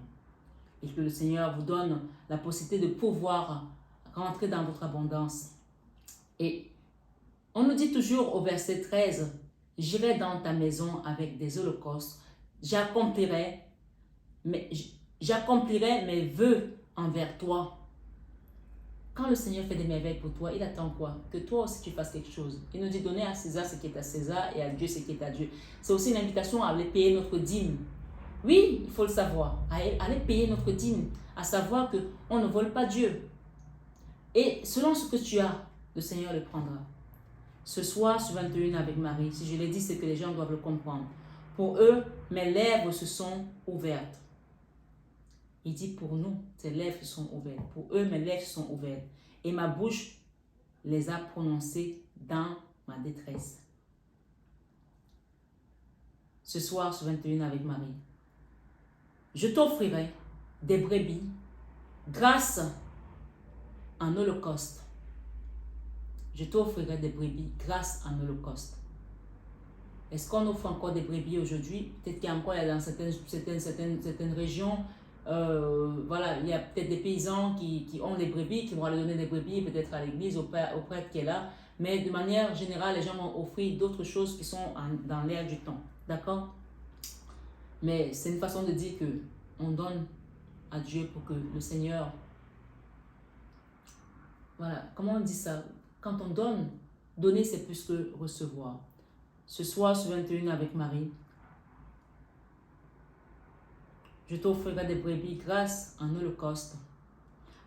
Et que le Seigneur vous donne la possibilité de pouvoir rentrer dans votre abondance. Et on nous dit toujours au verset 13, « J'irai dans ta maison avec des holocaustes, j'accomplirai mes vœux envers toi. » Quand le Seigneur fait des merveilles pour toi, il attend quoi? Que toi aussi tu fasses quelque chose. Il nous dit, donnez à César ce qui est à César et à Dieu ce qui est à Dieu. C'est aussi une invitation à aller payer notre dîme. Oui, il faut le savoir. Aller payer notre dîme. À savoir qu'on ne vole pas Dieu. Et selon ce que tu as, le Seigneur le prendra. Ce soir, sur 21 avec Marie, si je l'ai dit, c'est que les gens doivent le comprendre. Pour eux, mes lèvres se sont ouvertes. Il dit pour nous, tes lèvres se sont ouvertes. Pour eux, mes lèvres se sont ouvertes. Et ma bouche les a prononcées dans ma détresse. Ce soir, sur 21 avec Marie, je t'offrirai des brebis grâce à un holocauste. Je t'offrirai des brebis grâce à un holocauste. Est-ce qu'on offre encore des brebis aujourd'hui? Peut-être qu'il y a encore dans certaines régions, voilà, il y a peut-être des paysans qui ont des brebis, qui vont aller donner des brebis peut-être à l'église, au prêtre qui est là. Mais de manière générale, les gens vont offrir d'autres choses qui sont dans l'air du temps. D'accord? Mais c'est une façon de dire qu'on donne à Dieu pour que le Seigneur... Voilà, comment on dit ça? Quand on donne, donner c'est plus que recevoir. Ce soir, sur 21 avec Marie, je t'offrirai des brebis grâce à un holocauste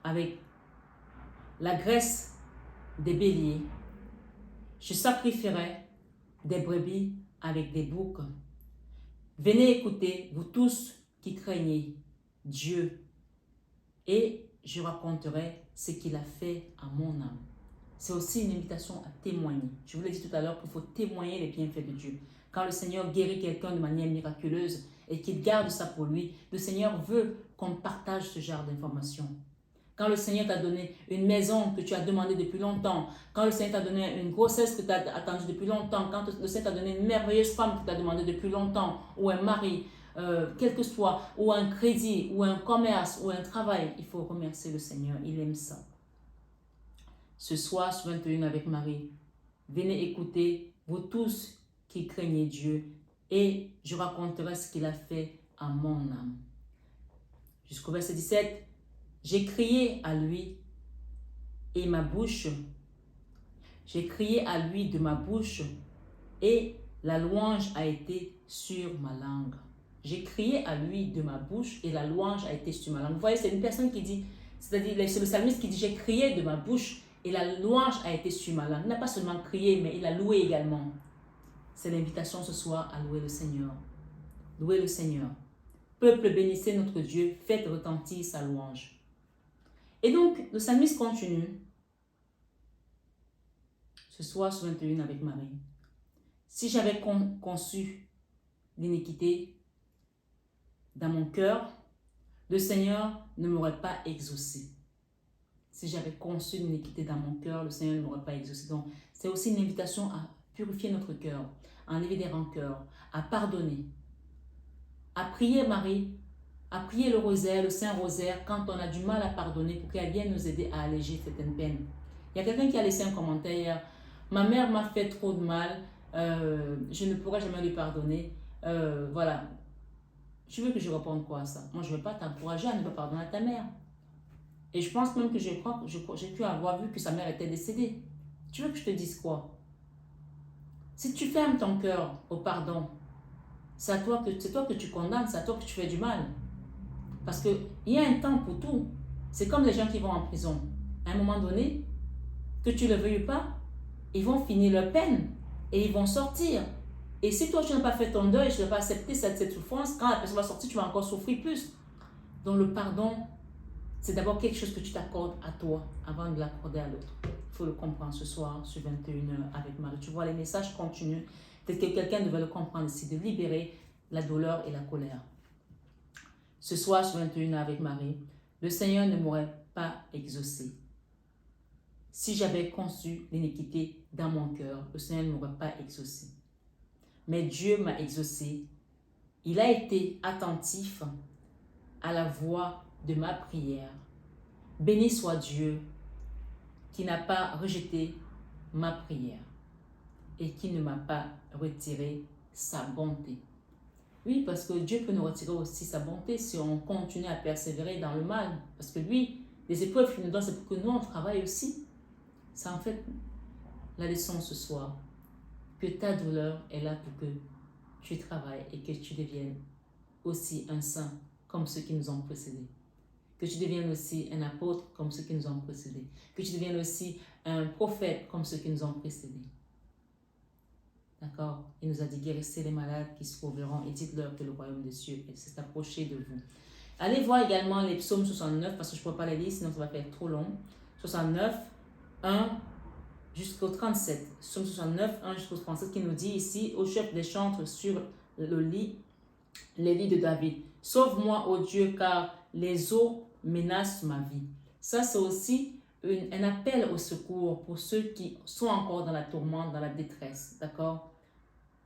avec la graisse des béliers. Je sacrifierai des brebis avec des boucs. Venez écouter, vous tous qui craignez Dieu, et je raconterai ce qu'il a fait à mon âme. C'est aussi une invitation à témoigner. Je vous l'ai dit tout à l'heure qu'il faut témoigner les bienfaits de Dieu. Quand le Seigneur guérit quelqu'un de manière miraculeuse et qu'il garde ça pour lui, le Seigneur veut qu'on partage ce genre d'informations. Quand le Seigneur t'a donné une maison que tu as demandé depuis longtemps, quand le Seigneur t'a donné une grossesse que tu as attendue depuis longtemps, quand le Seigneur t'a donné une merveilleuse femme que tu as demandé depuis longtemps, ou un mari, quel que soit, ou un crédit, ou un commerce, ou un travail, il faut remercier le Seigneur, il aime ça. Ce soir, sur 21 avec Marie, venez écouter, vous tous qui craignez Dieu, et je raconterai ce qu'il a fait à mon âme. Jusqu'au verset 17, j'ai crié à lui et ma bouche. J'ai crié à lui de ma bouche et la louange a été sur ma langue. J'ai crié à lui de ma bouche et la louange a été sur ma langue. Vous voyez, c'est une personne qui dit, c'est-à-dire c'est le psalmiste qui dit, j'ai crié de ma bouche et la louange a été sur ma langue. Il n'a pas seulement crié, mais il a loué également. C'est l'invitation ce soir à louer le Seigneur. Louez le Seigneur. Peuple, bénissez notre Dieu, faites retentir sa louange. Et donc, le psalmiste continue. Ce soir, sur 21 avec Marie. Si j'avais conçu l'iniquité dans mon cœur, le Seigneur ne m'aurait pas exaucé. Si j'avais conçu l'iniquité dans mon cœur, le Seigneur ne m'aurait pas exaucé. Donc, c'est aussi une invitation à purifier notre cœur, à enlever des rancœurs, à pardonner, à prier Marie, à prier le rosaire, le Saint-Rosaire, quand on a du mal à pardonner pour qu'elle vienne nous aider à alléger certaines peines. Il y a quelqu'un qui a laissé un commentaire hier. Ma mère m'a fait trop de mal, je ne pourrai jamais lui pardonner. Voilà. Tu veux que je réponde quoi à ça? Moi, je ne vais pas t'encourager à ne pas pardonner à ta mère. Et je pense même que j'ai pu avoir vu que sa mère était décédée. Tu veux que je te dise quoi? Si tu fermes ton cœur au pardon, c'est toi que tu condamnes, c'est à toi que tu fais du mal. Parce qu'il y a un temps pour tout. C'est comme les gens qui vont en prison. À un moment donné, que tu ne le veuilles pas, ils vont finir leur peine et ils vont sortir. Et si toi, tu n'as pas fait ton deuil, tu n'as pas accepté cette souffrance, quand la personne va sortir, tu vas encore souffrir plus. Donc le pardon, c'est d'abord quelque chose que tu t'accordes à toi avant de l'accorder à l'autre. Il faut le comprendre ce soir sur 21h avec Marie. Tu vois, les messages continuent. Peut-être que quelqu'un devait le comprendre ici, de libérer la douleur et la colère. Ce soir sur 21h avec Marie, le Seigneur ne m'aurait pas exaucé. Si j'avais conçu l'iniquité dans mon cœur, le Seigneur ne m'aurait pas exaucé. Mais Dieu m'a exaucé. Il a été attentif à la voix de ma prière. Béni soit Dieu qui n'a pas rejeté ma prière et qui ne m'a pas retiré sa bonté. Oui, parce que Dieu peut nous retirer aussi sa bonté si on continue à persévérer dans le mal. Parce que lui, les épreuves qu'il nous donne, c'est pour que nous, on travaille aussi. C'est en fait la leçon ce soir. Que ta douleur est là pour que tu travailles et que tu deviennes aussi un saint comme ceux qui nous ont précédés. Que tu deviennes aussi un apôtre comme ceux qui nous ont précédés. Que tu deviennes aussi un prophète comme ceux qui nous ont précédés. D'accord? Il nous a dit, guérissez les malades qui se sauveront et dites-leur que le royaume des cieux s'est approché de vous. Allez voir également les psaumes 69 parce que je ne pourrais pas les lire sinon ça va faire trop long. 69, 1 jusqu'au 37. Psaume 69, 1 jusqu'au 37 qui nous dit ici, au chef des chantres sur le lit, les lits de David. Sauve-moi, ô Dieu, car les eaux menacent ma vie. Ça, c'est aussi un appel au secours pour ceux qui sont encore dans la tourmente, dans la détresse. D'accord?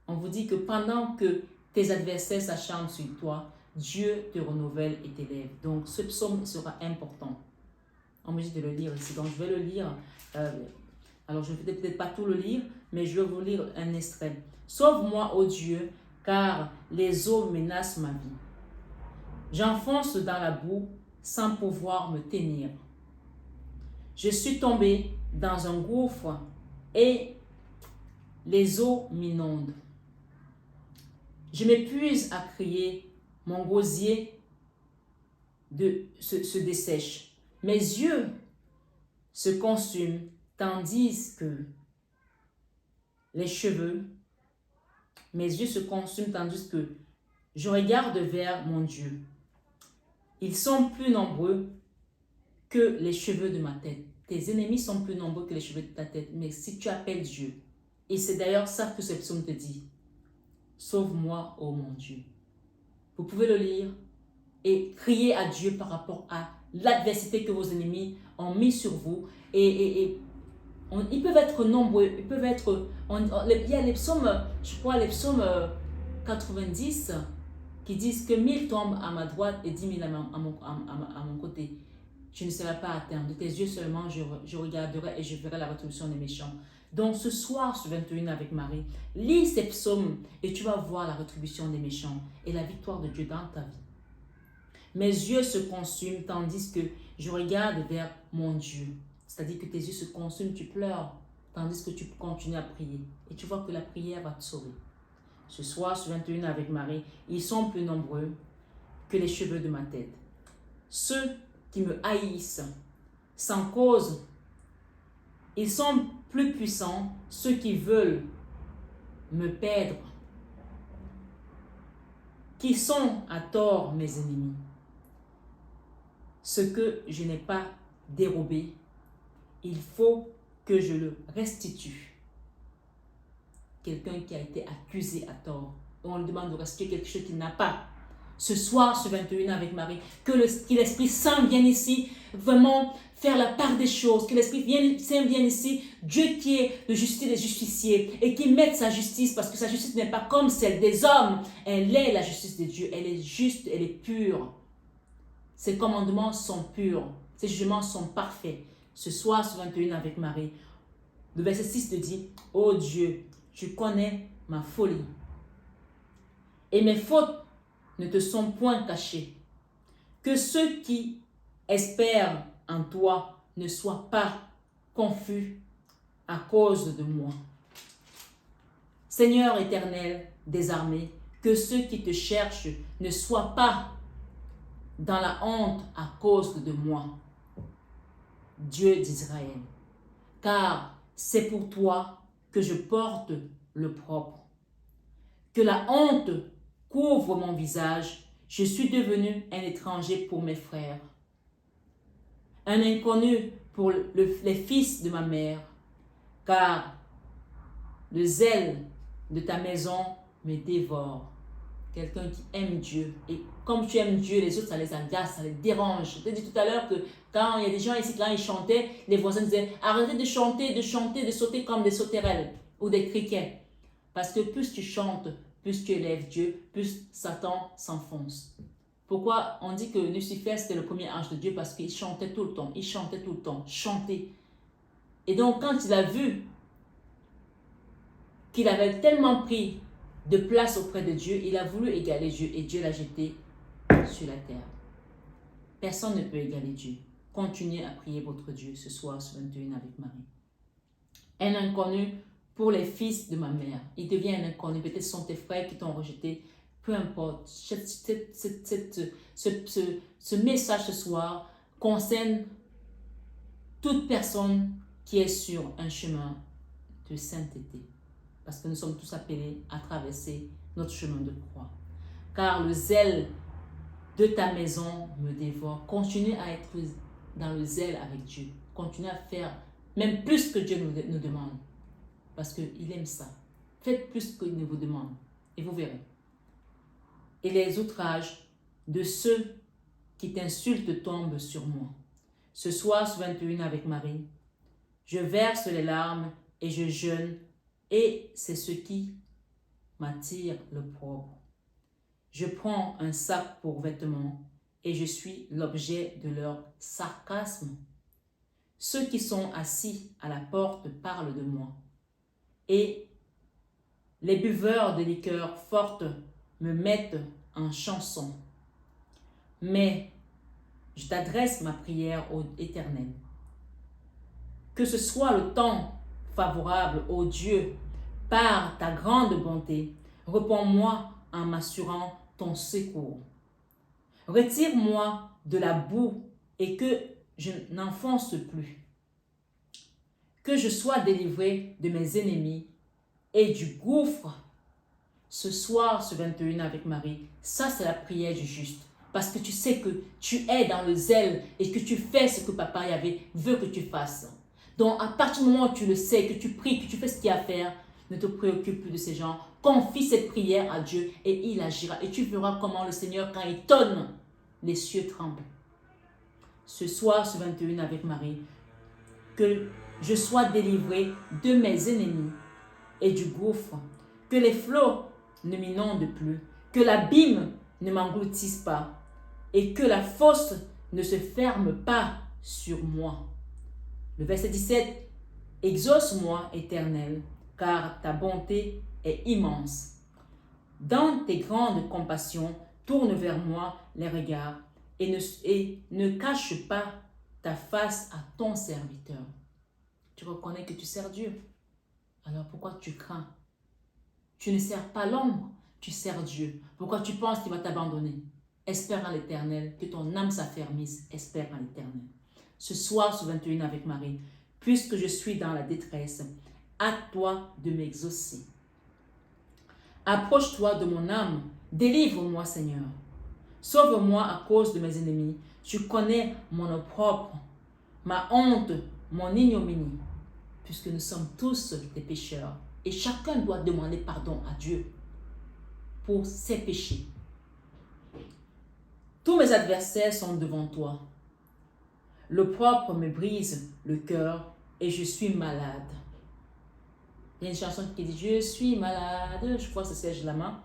On vous dit que pendant que tes adversaires s'acharnent sur toi, Dieu te renouvelle et t'élève. Donc, ce psaume sera important. On me dit de le lire ici. Donc, je vais le lire. Alors, je ne vais peut-être pas tout le lire, mais je vais vous lire un extrait. Sauve-moi, ô Dieu, car les eaux menacent ma vie. J'enfonce dans la boue sans pouvoir me tenir. Je suis tombé dans un gouffre et les eaux m'inondent. Je m'épuise à crier, mon gosier se dessèche. Mes yeux se consument tandis que mes yeux se consument tandis que je regarde vers mon Dieu. Ils sont plus nombreux que les cheveux de ma tête. Tes ennemis sont plus nombreux que les cheveux de ta tête. Mais si tu appelles Dieu, et c'est d'ailleurs ça que ce psaume te dit, sauve-moi, ô mon Dieu. Vous pouvez le lire et crier à Dieu par rapport à l'adversité que vos ennemis ont mis sur vous. Ils peuvent être nombreux, ils peuvent être... il y a les psaumes, je crois, les psaumes 90 qui disent que 1000 tombent à ma droite et 10 000 à mon côté. Je ne serai pas atteint. De tes yeux seulement, je regarderai et je verrai la rétribution des méchants. Donc ce soir, sur 21 avec Marie, lis ces psaumes et tu vas voir la rétribution des méchants et la victoire de Dieu dans ta vie. Mes yeux se consument tandis que je regarde vers mon Dieu. c'est-à-dire que tes yeux se consument, tu pleures, tandis que tu continues à prier. Et tu vois que la prière va te sauver. Ce soir, sur 21 avec Marie, ils sont plus nombreux que les cheveux de ma tête. Ceux qui me haïssent sans cause, ils sont plus puissants, ceux qui veulent me perdre, qui sont à tort mes ennemis. Ce que je n'ai pas dérobé, il faut que je le restitue. Quelqu'un qui a été accusé à tort, et on lui demande de restituer quelque chose qu'il n'a pas. Ce soir, ce 21 avec Marie, que l'Esprit Saint vienne ici, vraiment faire la part des choses, que l'Esprit Saint vienne ici, Dieu qui est le justicier des justiciers, et qui mette sa justice, parce que sa justice n'est pas comme celle des hommes, elle est la justice de Dieu, elle est juste, elle est pure. Ses commandements sont purs, ses jugements sont parfaits. Ce soir, ce 21 avec Marie, le verset 6 te dit, « Oh Dieu, tu connais ma folie, et mes fautes ne te sont point cachées. Que ceux qui espèrent en toi ne soient pas confus à cause de moi. Seigneur éternel des armées, que ceux qui te cherchent ne soient pas dans la honte à cause de moi, Dieu d'Israël. Car c'est pour toi que je porte le propre. Que la honte couvre mon visage. Je suis devenu un étranger pour mes frères, un inconnu pour les fils de ma mère, car le zèle de ta maison me dévore. Quelqu'un qui aime Dieu, et comme tu aimes Dieu, les autres, ça les agace, ça les dérange. Je t'ai dit tout à l'heure que quand il y a des gens ici, quand ils chantaient, les voisins disaient, arrêtez de chanter, de sauter comme des sauterelles ou des criquets. Parce que plus tu chantes, plus tu élèves Dieu, plus Satan s'enfonce. Pourquoi on dit que Lucifer c'était le premier ange de Dieu? Parce qu'il chantait tout le temps, chantait. Et donc quand il a vu qu'il avait tellement pris de place auprès de Dieu, il a voulu égaler Dieu et Dieu l'a jeté sur la terre. Personne ne peut égaler Dieu. Continuez à prier votre Dieu ce soir, ce 21 avec Marie. Un inconnu pour les fils de ma mère. Il devient un inconnu. Peut-être ce sont tes frères qui t'ont rejeté. Peu importe. Ce message ce soir concerne toute personne qui est sur un chemin de sainteté. Parce que nous sommes tous appelés à traverser notre chemin de croix. Car le zèle de ta maison me dévore. Continue à être dans le zèle avec Dieu. Continue à faire même plus que Dieu nous demande. Parce qu'il aime ça. Faites plus qu'il ne vous demande. Et vous verrez. Et les outrages de ceux qui t'insultent tombent sur moi. Ce soir, ce 21 avec Marie, je verse les larmes et je jeûne. Et c'est ce qui m'attire le propre. Je prends un sac pour vêtements et je suis l'objet de leur sarcasme. Ceux qui sont assis à la porte parlent de moi. Et les buveurs de liqueurs fortes me mettent en chanson. Mais je t'adresse ma prière au Éternel. Que ce soit le temps favorable, ô Dieu, par ta grande bonté, réponds-moi en m'assurant ton secours. Retire-moi de la boue et que je n'enfonce plus. Que je sois délivré de mes ennemis et du gouffre. Ce soir, ce 21 avec Marie, ça c'est la prière du juste. Parce que tu sais que tu es dans le zèle et que tu fais ce que Papa Yahvé veut que tu fasses. Donc à partir du moment où tu le sais, que tu pries, que tu fais ce qu'il y a à faire, ne te préoccupe plus de ces gens. Confie cette prière à Dieu et il agira. Et tu verras comment le Seigneur, quand il tonne, les cieux tremblent. Ce soir, ce 21 avec Marie, que je sois délivré de mes ennemis et du gouffre. Que les flots ne m'inondent plus. Que l'abîme ne m'engloutisse pas. Et que la fosse ne se ferme pas sur moi. Le verset 17. Exauce-moi, Éternel, car ta bonté est immense. Dans tes grandes compassions, tourne vers moi les regards et ne cache pas ta face à ton serviteur. Tu reconnais que tu sers Dieu. Alors pourquoi tu crains? Tu ne sers pas l'ombre, tu sers Dieu. Pourquoi tu penses qu'il va t'abandonner? Espère en l'Éternel, que ton âme s'affermisse, espère en l'Éternel. Ce soir, ce 21 avec Marie, puisque je suis dans la détresse, hâte-toi de m'exaucer. Approche-toi de mon âme, délivre-moi Seigneur. Sauve-moi à cause de mes ennemis. Tu connais mon opprobre, ma honte, mon ignominie, puisque nous sommes tous des pécheurs. Et chacun doit demander pardon à Dieu pour ses péchés. Tous mes adversaires sont devant toi. L'opprobre me brise le cœur et je suis malade. Il y a une chanson qui dit « Je suis malade », je crois que c'est Serge Lama.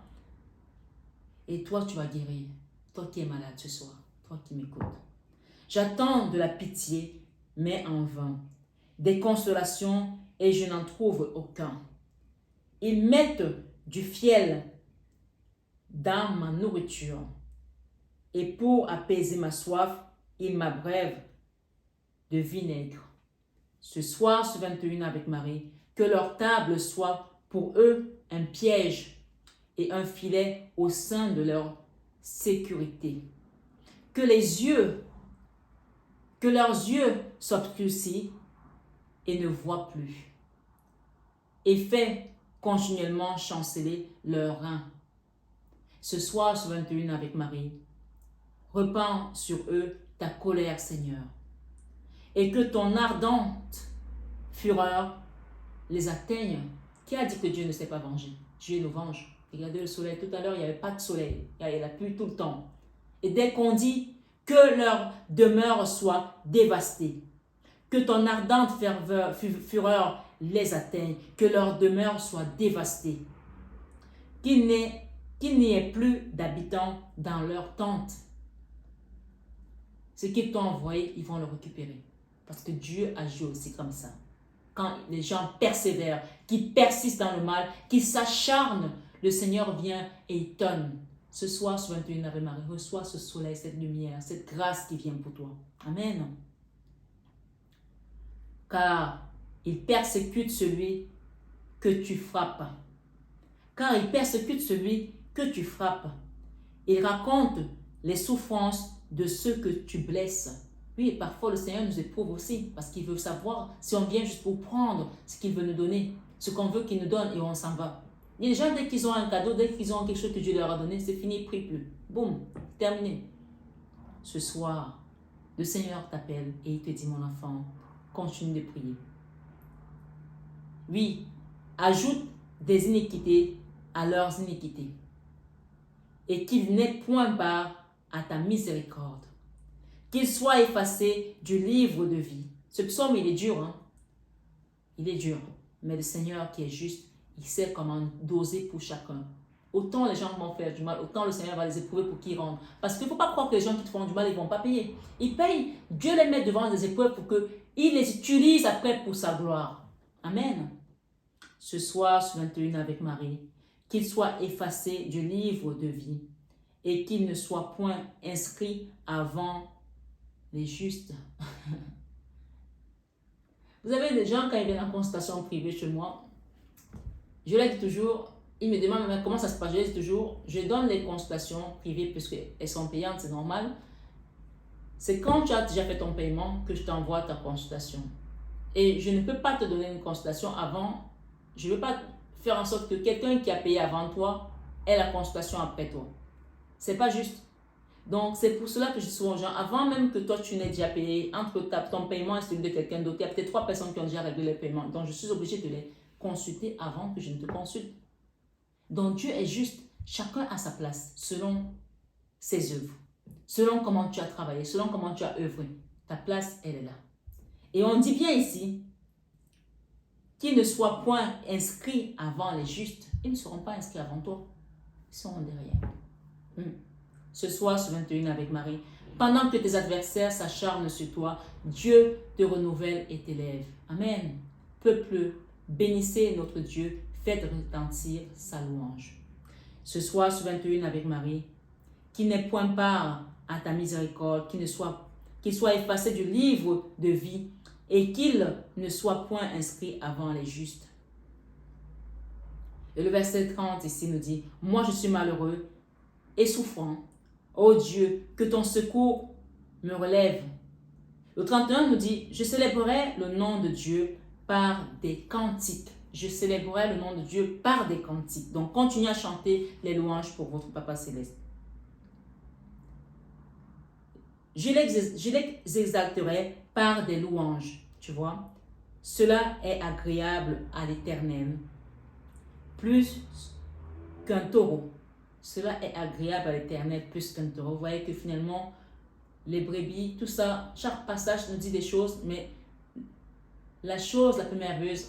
Et toi, tu vas guérir. Toi qui es malade ce soir, toi qui m'écoutes. J'attends de la pitié, mais en vain. Des consolations et je n'en trouve aucun. Ils mettent du fiel dans ma nourriture. Et pour apaiser ma soif, ils m'abreuvent de vinaigre. Ce soir, ce 21 avec Marie, que leur table soit pour eux un piège et un filet au sein de leur sécurité. Que leurs yeux s'obscurcissent et ne voient plus. Et fais continuellement chanceler leurs reins. Ce soir, ce 21 avec Marie, repends sur eux ta colère, Seigneur, et que ton ardente fureur les atteigne. Qui a dit que Dieu ne s'est pas vengé? Dieu nous venge. Regardez le soleil, tout à l'heure, il n'y avait pas de soleil. Il y a la pluie tout le temps. Et dès qu'on dit que leur demeure soit dévastée, que ton ardente fureur les atteigne, que leur demeure soit dévastée, qu'il n'y ait plus d'habitants dans leur tente. Ce qu'ils t'ont envoyé, ils vont le récupérer. Parce que Dieu agit aussi comme ça. Quand les gens persévèrent, qui persistent dans le mal, qui s'acharnent, le Seigneur vient et il donne. Ce soir, ce 21 Ave Marie, reçois ce soleil, cette lumière, cette grâce qui vient pour toi. Amen. Car il persécute celui que tu frappes. Car il persécute celui que tu frappes. Il raconte les souffrances de ceux que tu blesses. Oui, parfois le Seigneur nous éprouve aussi parce qu'il veut savoir si on vient juste pour prendre ce qu'il veut nous donner, ce qu'on veut qu'il nous donne et on s'en va. Il y a des gens, dès qu'ils ont un cadeau, dès qu'ils ont quelque chose que Dieu leur a donné, c'est fini, prie plus. Boum, terminé. Ce soir, le Seigneur t'appelle et il te dit, mon enfant, continue de prier. Oui, ajoute des iniquités à leurs iniquités et qu'il n'ait point part à ta miséricorde. Qu'il soit effacé du livre de vie. Ce psaume, il est dur, hein? Il est dur. Mais le Seigneur qui est juste, il sait comment doser pour chacun. Autant les gens vont faire du mal, autant le Seigneur va les éprouver pour qu'ils rendent. Parce qu'il ne faut pas croire que les gens qui te font du mal, ils ne vont pas payer. Ils payent. Dieu les met devant des épreuves pour qu'il les utilise après pour sa gloire. Amen. Ce soir, ce 21 avec Marie, qu'il soit effacé du livre de vie et qu'il ne soit point inscrit avant les justes. Vous avez des gens, quand ils viennent en consultation privée chez moi, je leur dis toujours, ils me demandent mais comment ça se passe. Je leur dis toujours, je donne les consultations privées puisqu'elles sont payantes, c'est normal. C'est quand tu as déjà fait ton paiement que je t'envoie ta consultation. Et je ne peux pas te donner une consultation avant, je ne veux pas faire en sorte que quelqu'un qui a payé avant toi ait la consultation après toi. C'est pas juste. Donc, c'est pour cela que je dis souvent aux gens, avant même que toi, tu n'aies déjà payé, entre ton paiement et celui de quelqu'un d'autre, il y a peut-être 3 personnes qui ont déjà réglé les paiements. Donc, je suis obligée de les consulter avant que je ne te consulte. Donc, Dieu est juste. Chacun a sa place selon ses œuvres, selon comment tu as travaillé, selon comment tu as œuvré. Ta place, elle est là. Et on dit bien ici, qu'ils ne soient point inscrits avant les justes. Ils ne seront pas inscrits avant toi. Ils seront derrière. Ce soir, ce 21 avec Marie, pendant que tes adversaires s'acharnent sur toi, Dieu te renouvelle et t'élève. Amen. Peuple, bénissez notre Dieu, faites retentir sa louange. Ce soir, ce 21 avec Marie, qu'il n'ait point part à ta miséricorde, qu'il qu'il soit effacé du livre de vie et qu'il ne soit point inscrit avant les justes. Et le verset 30 ici nous dit, « Moi je suis malheureux et souffrant. Ô Dieu, que ton secours me relève. » Le 31 nous dit, « Je célébrerai le nom de Dieu par des cantiques. » Je célébrerai le nom de Dieu par des cantiques. Donc, continuez à chanter les louanges pour votre Papa Céleste. Je les exalterai par des louanges. Tu vois, cela est agréable à l'Éternel, plus qu'un taureau. Cela est agréable à l'Éternel plus qu'un taureau. Vous voyez que finalement, les brebis, tout ça, chaque passage nous dit des choses, mais la chose la plus merveilleuse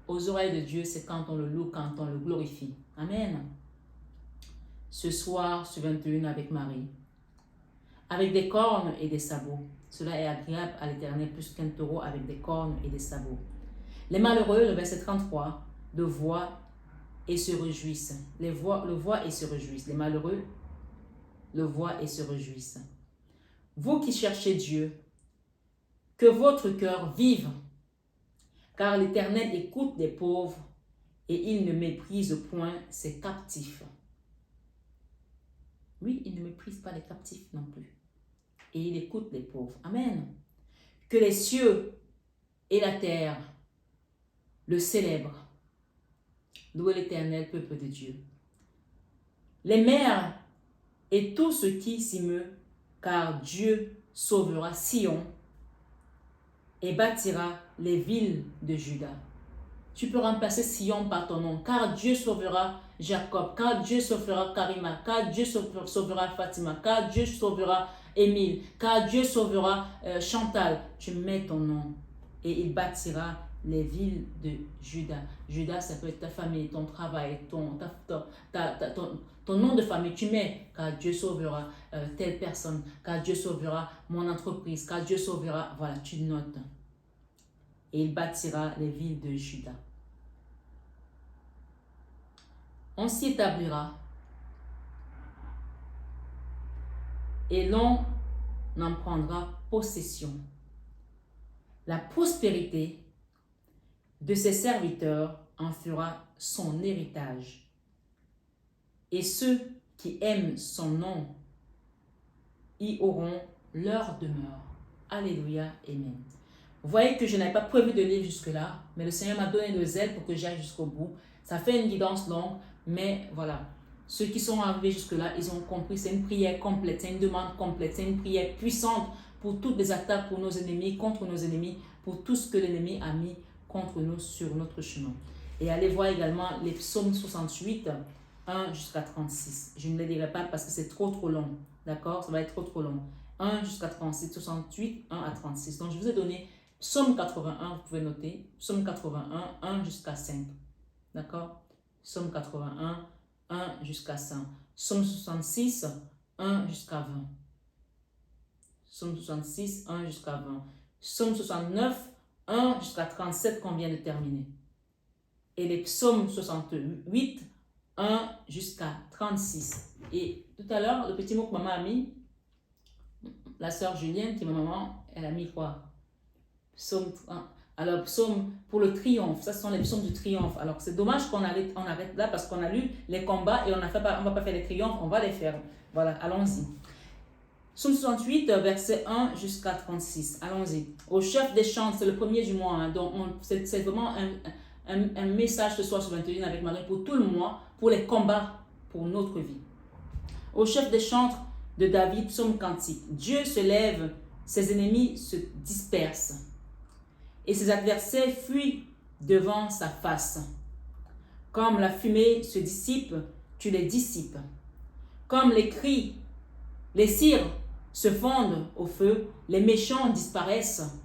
aux oreilles de Dieu, c'est quand on le loue, quand on le glorifie. Amen. Ce soir, ce 21 avec Marie, avec des cornes et des sabots. Cela est agréable à l'Éternel plus qu'un taureau avec des cornes et des sabots. Les malheureux, le verset 33, le voient et se réjouissent. Le voient et se réjouissent. Les malheureux le voient et se réjouissent. Vous qui cherchez Dieu, que votre cœur vive, car l'Éternel écoute les pauvres et il ne méprise point ses captifs. Oui, il ne méprise pas les captifs non plus. Et il écoute les pauvres. Amen. Que les cieux et la terre le célèbrent. Louez l'Éternel, peuple de Dieu. Les mers et tout ce qui s'y meut, car Dieu sauvera Sion et bâtira les villes de Juda. Tu peux remplacer Sion par ton nom, car Dieu sauvera Jacob, car Dieu sauvera Karima, car Dieu sauvera Fatima, car Dieu sauvera Émile, car Dieu sauvera Chantal. Tu mets ton nom et il bâtira les villes de Juda. Juda, ça peut être ta famille, ton travail, ton nom de famille. Tu mets, car Dieu sauvera telle personne, car Dieu sauvera mon entreprise, car Dieu sauvera, voilà, tu notes. Et il bâtira les villes de Juda. On s'y établira et l'on en prendra possession. La prospérité de ses serviteurs en fera son héritage. Et ceux qui aiment son nom y auront leur demeure. Alléluia, amen. Vous voyez que je n'avais pas prévu de lire jusque-là, mais le Seigneur m'a donné le zèle pour que j'aille jusqu'au bout. Ça fait une guidance longue, mais voilà. Ceux qui sont arrivés jusque-là, ils ont compris, c'est une prière complète, c'est une demande complète, c'est une prière puissante pour toutes les attaques, pour nos ennemis, contre nos ennemis, pour tout ce que l'ennemi a mis contre nous sur notre chemin. Et allez voir également les psaumes 68, 1 jusqu'à 36. Je ne les lirai pas parce que c'est trop long. D'accord? Ça va être trop long. 1 jusqu'à 36, 68, 1 à 36. Donc je vous ai donné psaume 81, vous pouvez noter. Psaume 81, 1 jusqu'à 5. D'accord? Psaume 81, 1 jusqu'à 5. Psaume 66, 1 jusqu'à 20. Psaume 66, 1 jusqu'à 20. Psaume 69, 1 jusqu'à 37 qu'on vient de terminer. Et les psaumes 68, 1 jusqu'à 36. Et tout à l'heure, le petit mot que maman a mis, la sœur Julienne, qui est ma maman, elle a mis quoi? Psaume 1. Alors, psaume pour le triomphe, ça ce sont les psaumes du triomphe. Alors, c'est dommage qu'on arrête là parce qu'on a lu les combats et on ne va pas faire les triomphes, on va les faire. Voilà, allons-y. Psaume 68, verset 1 jusqu'à 36. Allons-y. Au chef des chants, c'est le premier du mois. Hein, donc, c'est vraiment un message ce soir sur 21 avec Marie pour tout le mois, pour les combats, pour notre vie. Au chef des chantres de David, psaume cantique. Dieu se lève, ses ennemis se dispersent et ses adversaires fuient devant sa face. Comme la fumée se dissipe, tu les dissipes. Comme les cris, les cires se fondent au feu, les méchants disparaissent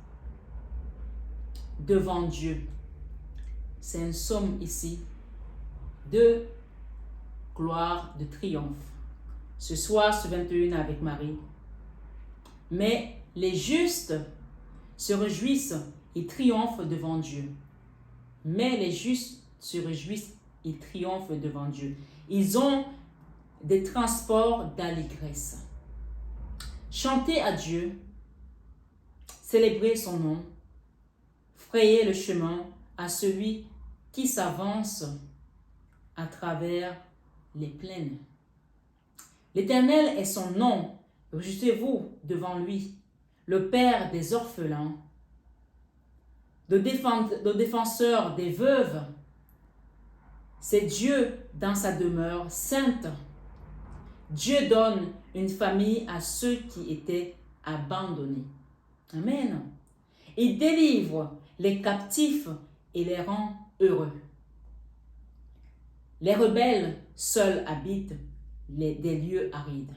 devant Dieu. C'est un psaume ici de gloire, de triomphe. Ce soir, ce 21 avec Marie. Mais les justes se réjouissent et triomphent devant Dieu. Mais les justes se réjouissent et triomphent devant Dieu. Ils ont des transports d'allégresse. Chantez à Dieu, célébrez son nom, frayez le chemin à celui qui s'avance à travers les plaines. L'Éternel est son nom, réjouissez-vous devant lui, le Père des orphelins, le défenseur des veuves. C'est Dieu dans sa demeure sainte. Dieu donne une famille à ceux qui étaient abandonnés. Amen. Il délivre les captifs et les rend heureux. Les rebelles seuls habitent des lieux arides.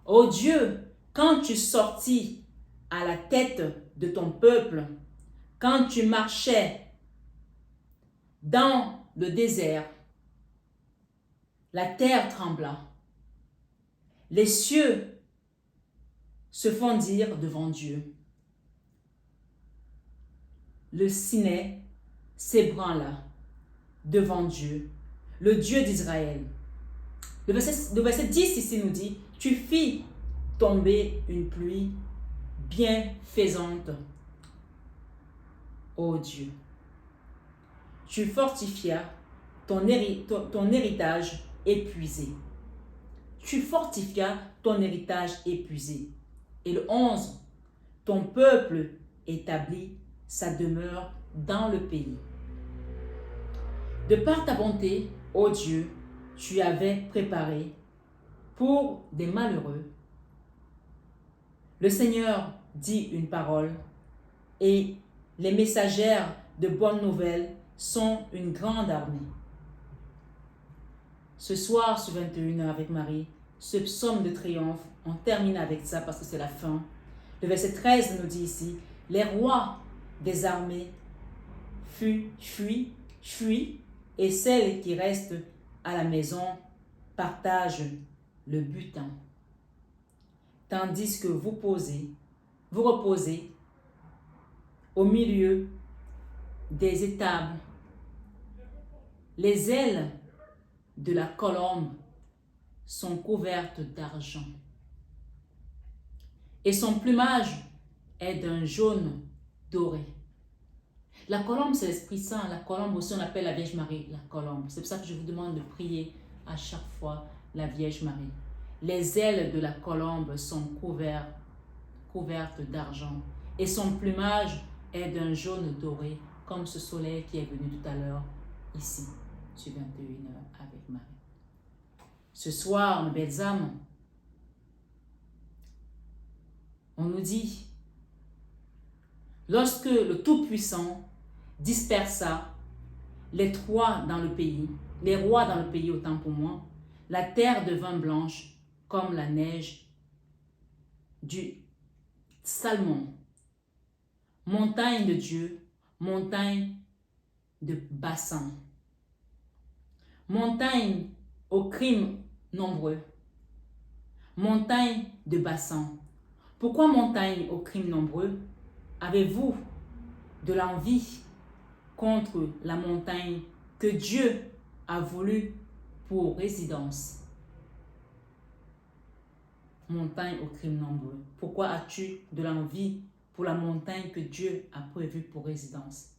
Ô Dieu, quand tu sortis à la tête de ton peuple, quand tu marchais dans le désert, la terre trembla. Les cieux se fondirent devant Dieu. Le Sinaï s'ébranla devant Dieu, le Dieu d'Israël. Le verset 10 ici nous dit, « Tu fis tomber une pluie bienfaisante, ô Dieu. Tu fortifias ton héritage épuisé. » Tu fortifias ton héritage épuisé. Et le 11, ton peuple établit sa demeure dans le pays. De par ta bonté, ô Dieu, tu avais préparé pour des malheureux. Le Seigneur dit une parole et les messagères de bonnes nouvelles sont une grande armée. Ce soir, sur 21h avec Marie, ce psaume de triomphe, on termine avec ça parce que c'est la fin. Le verset 13 nous dit ici, « Les rois des armées fuient, et celles qui restent à la maison partagent le butin. Tandis que vous reposez au milieu des étables, les ailes de la colombe sont couvertes d'argent et son plumage est d'un jaune doré. » La colombe, c'est l'Esprit Saint. La colombe aussi, on appelle la Vierge Marie la colombe. C'est pour ça que je vous demande de prier à chaque fois la Vierge Marie. Les ailes de la colombe sont couvertes d'argent et son plumage est d'un jaune doré, comme ce soleil qui est venu tout à l'heure ici, sur 21h avec Marie. Ce soir, mes belles âmes, on nous dit, lorsque le Tout-Puissant dispersa les rois dans le pays, autant pour moi, la terre devint blanche comme la neige du Salmon. Montagne de Dieu, montagne de Bassan. Montagne aux crimes nombreux. Montagne de Bassan. Pourquoi montagne aux crimes nombreux? Avez-vous de l'envie contre la montagne que Dieu a voulu pour résidence? Montagne aux crimes nombreux. Pourquoi as-tu de l'envie pour la montagne que Dieu a prévue pour résidence?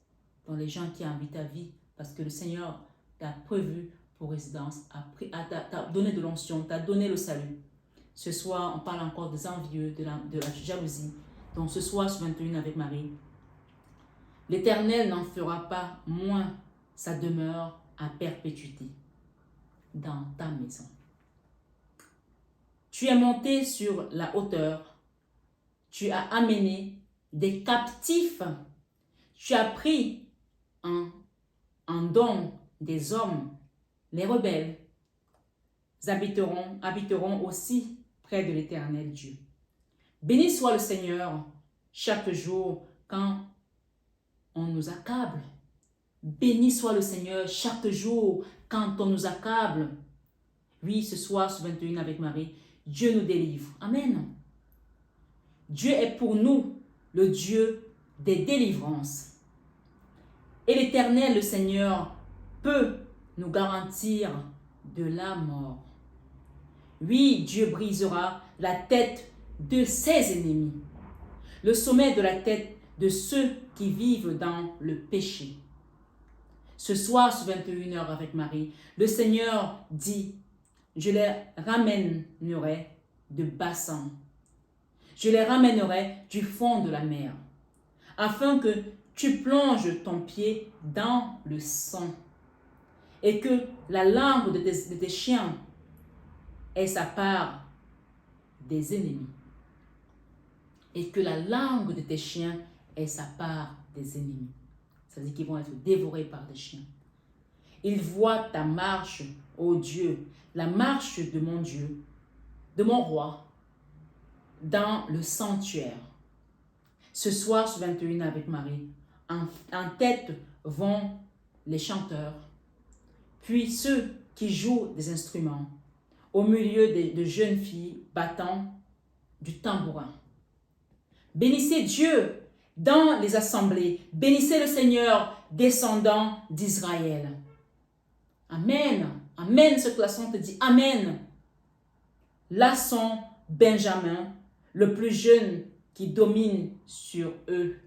Dans les gens qui envient ta vie, parce que le Seigneur t'a prévu pour résidence, t'a donné de l'onction, t'a donné le salut. Ce soir, on parle encore des envieux, de la jalousie. Donc ce soir, sur 21 avec Marie, l'Éternel n'en fera pas moins sa demeure à perpétuité dans ta maison. Tu es monté sur la hauteur, tu as amené des captifs, tu as pris en don des hommes, les rebelles habiteront aussi près de l'Éternel Dieu. Béni soit le Seigneur chaque jour quand on nous accable. Béni soit le Seigneur chaque jour quand on nous accable. Oui, ce soir, sur 21 avec Marie, Dieu nous délivre. Amen. Dieu est pour nous le Dieu des délivrances. Et l'Éternel, le Seigneur, peut nous garantir de la mort. Oui, Dieu brisera la tête de ses ennemis. le sommet de la tête de ceux qui vivent dans le péché. Ce soir, sur 21h avec Marie, le Seigneur dit, je les ramènerai de Bassan. Je les ramènerai du fond de la mer, afin que tu plonges ton pied dans le sang et que la langue de tes chiens ait sa part des ennemis. Et que la langue de tes chiens ait sa part des ennemis. Ça veut dire qu'ils vont être dévorés par des chiens. Ils voient ta marche, ô Dieu, la marche de mon Dieu, de mon roi, dans le sanctuaire. Ce soir, sur 21 avec Marie, en tête vont les chanteurs, puis ceux qui jouent des instruments, au milieu de jeunes filles battant du tambourin. Bénissez Dieu dans les assemblées, bénissez le Seigneur, descendant d'Israël. Amen, amen, ce classon te dit amen. Là sont Benjamin, le plus jeune qui domine sur eux,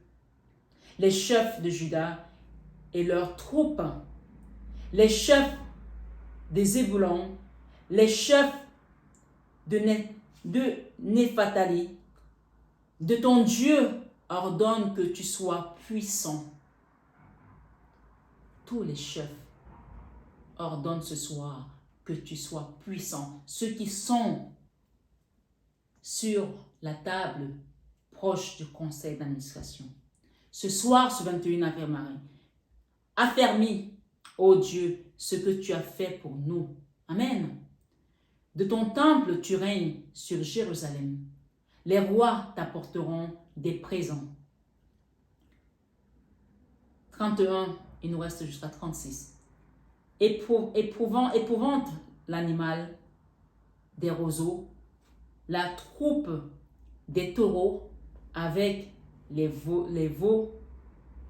les chefs de Juda et leurs troupes, les chefs des Zébulon, les chefs de Néphtali. De ton Dieu ordonne que tu sois puissant. Tous les chefs ordonnent ce soir que tu sois puissant. Ceux qui sont sur la table proche du conseil d'administration. Ce soir, sur 21 avec Marie, affermis, ô Dieu, ce que tu as fait pour nous. Amen. De ton temple, tu règnes sur Jérusalem. Les rois t'apporteront des présents. 31, il nous reste jusqu'à 36. Épouvante l'animal des roseaux, la troupe des taureaux avec les veaux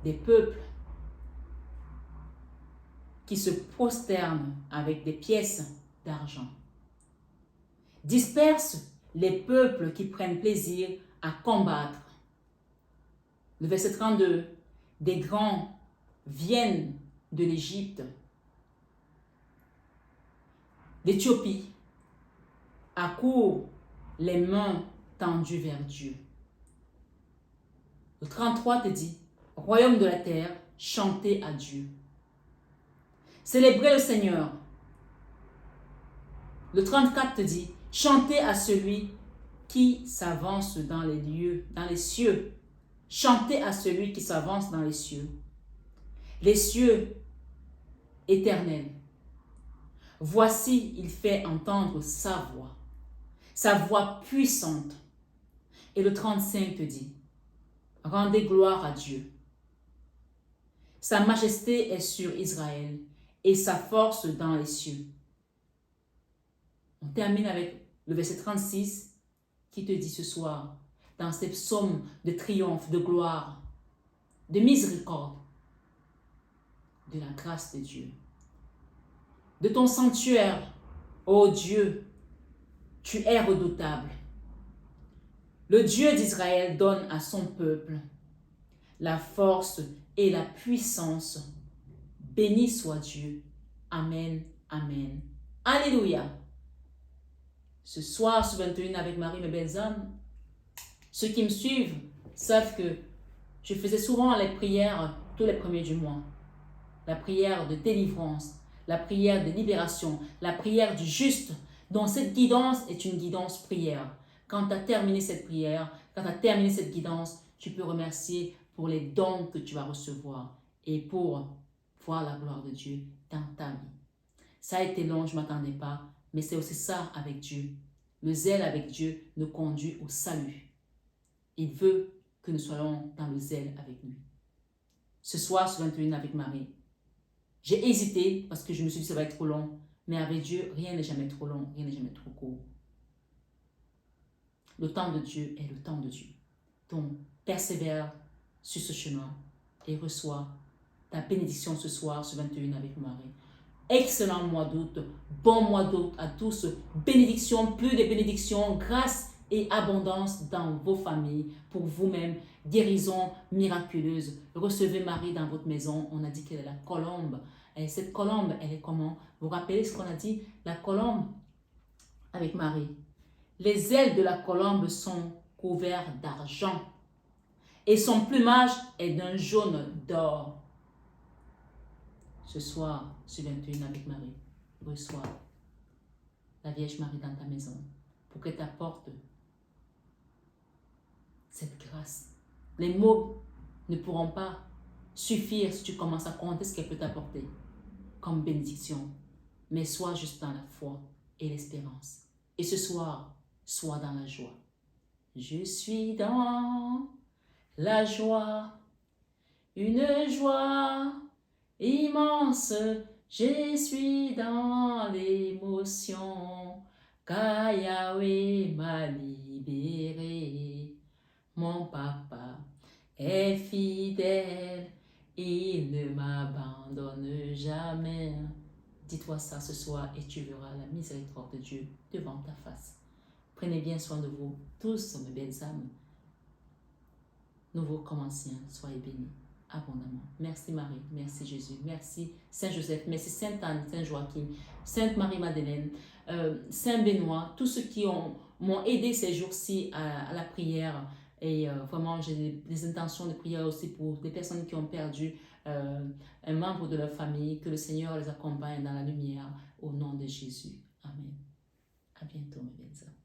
des peuples qui se prosternent avec des pièces d'argent. Disperse les peuples qui prennent plaisir à combattre. Le verset 32, des grands viennent de l'Égypte, d'Éthiopie, accourent les mains tendues vers Dieu. Le 33 te dit, royaume de la terre, chantez à Dieu. Célébrez le Seigneur. Le 34 te dit, chantez à celui qui s'avance dans les lieux, dans les cieux. Chantez à celui qui s'avance dans les cieux. Les cieux éternels. Voici, il fait entendre sa voix puissante. Et le 35 te dit, rendez gloire à Dieu. Sa majesté est sur Israël et sa force dans les cieux. On termine avec le verset 36 qui te dit ce soir, dans ces psaumes de triomphe, de gloire, de miséricorde, de la grâce de Dieu. De ton sanctuaire, ô Dieu, tu es redoutable. Le Dieu d'Israël donne à son peuple la force et la puissance. Béni soit Dieu. Amen, amen. Alléluia. Ce soir, sur 21 avec Marie, mes belles âmes, ceux qui me suivent savent que je faisais souvent les prières tous les premiers du mois. La prière de délivrance, la prière de libération, la prière du juste. Donc cette guidance est une guidance prière. Quand tu as terminé cette prière, quand tu as terminé cette guidance, tu peux remercier pour les dons que tu vas recevoir et pour voir la gloire de Dieu dans ta vie. Ça a été long, je ne m'attendais pas, mais c'est aussi ça avec Dieu. Le zèle avec Dieu nous conduit au salut. Il veut que nous soyons dans le zèle avec lui. Ce soir, sur 21 avec Marie, j'ai hésité parce que je me suis dit que ça va être trop long, mais avec Dieu, rien n'est jamais trop long, rien n'est jamais trop court. Le temps de Dieu est le temps de Dieu. Donc, persévère sur ce chemin et reçois ta bénédiction ce soir, sur 21 avec Marie. Excellent mois d'août, bon mois d'août à tous. Bénédiction, plus de bénédictions, grâce et abondance dans vos familles, pour vous-même, guérison miraculeuse. Recevez Marie dans votre maison. On a dit qu'elle est la colombe. Et cette colombe, elle est comment? Vous vous rappelez ce qu'on a dit? La colombe avec Marie. Les ailes de la colombe sont couvertes d'argent et son plumage est d'un jaune d'or. Ce soir, sur 21 avec Marie, reçois la Vierge Marie dans ta maison pour qu'elle t'apporte cette grâce. Les mots ne pourront pas suffire si tu commences à compter ce qu'elle peut t'apporter comme bénédiction. Mais sois juste dans la foi et l'espérance. Et ce soir, sois dans la joie. Je suis dans la joie, une joie immense. Je suis dans l'émotion, car Yahweh m'a libéré. Mon papa est fidèle, il ne m'abandonne jamais. Dis-toi ça ce soir et tu verras la miséricorde de Dieu devant ta face. Prenez bien soin de vous, tous mes belles âmes. Nouveau comme ancien, soyez bénis abondamment. Merci Marie, merci Jésus, merci Saint Joseph, merci Sainte Anne, Saint Joachim, Sainte Marie-Madeleine, Saint Benoît, tous ceux qui m'ont aidé ces jours-ci à la prière. Et vraiment, j'ai des intentions de prière aussi pour des personnes qui ont perdu un membre de leur famille. Que le Seigneur les accompagne dans la lumière au nom de Jésus. Amen. À bientôt, mes belles âmes.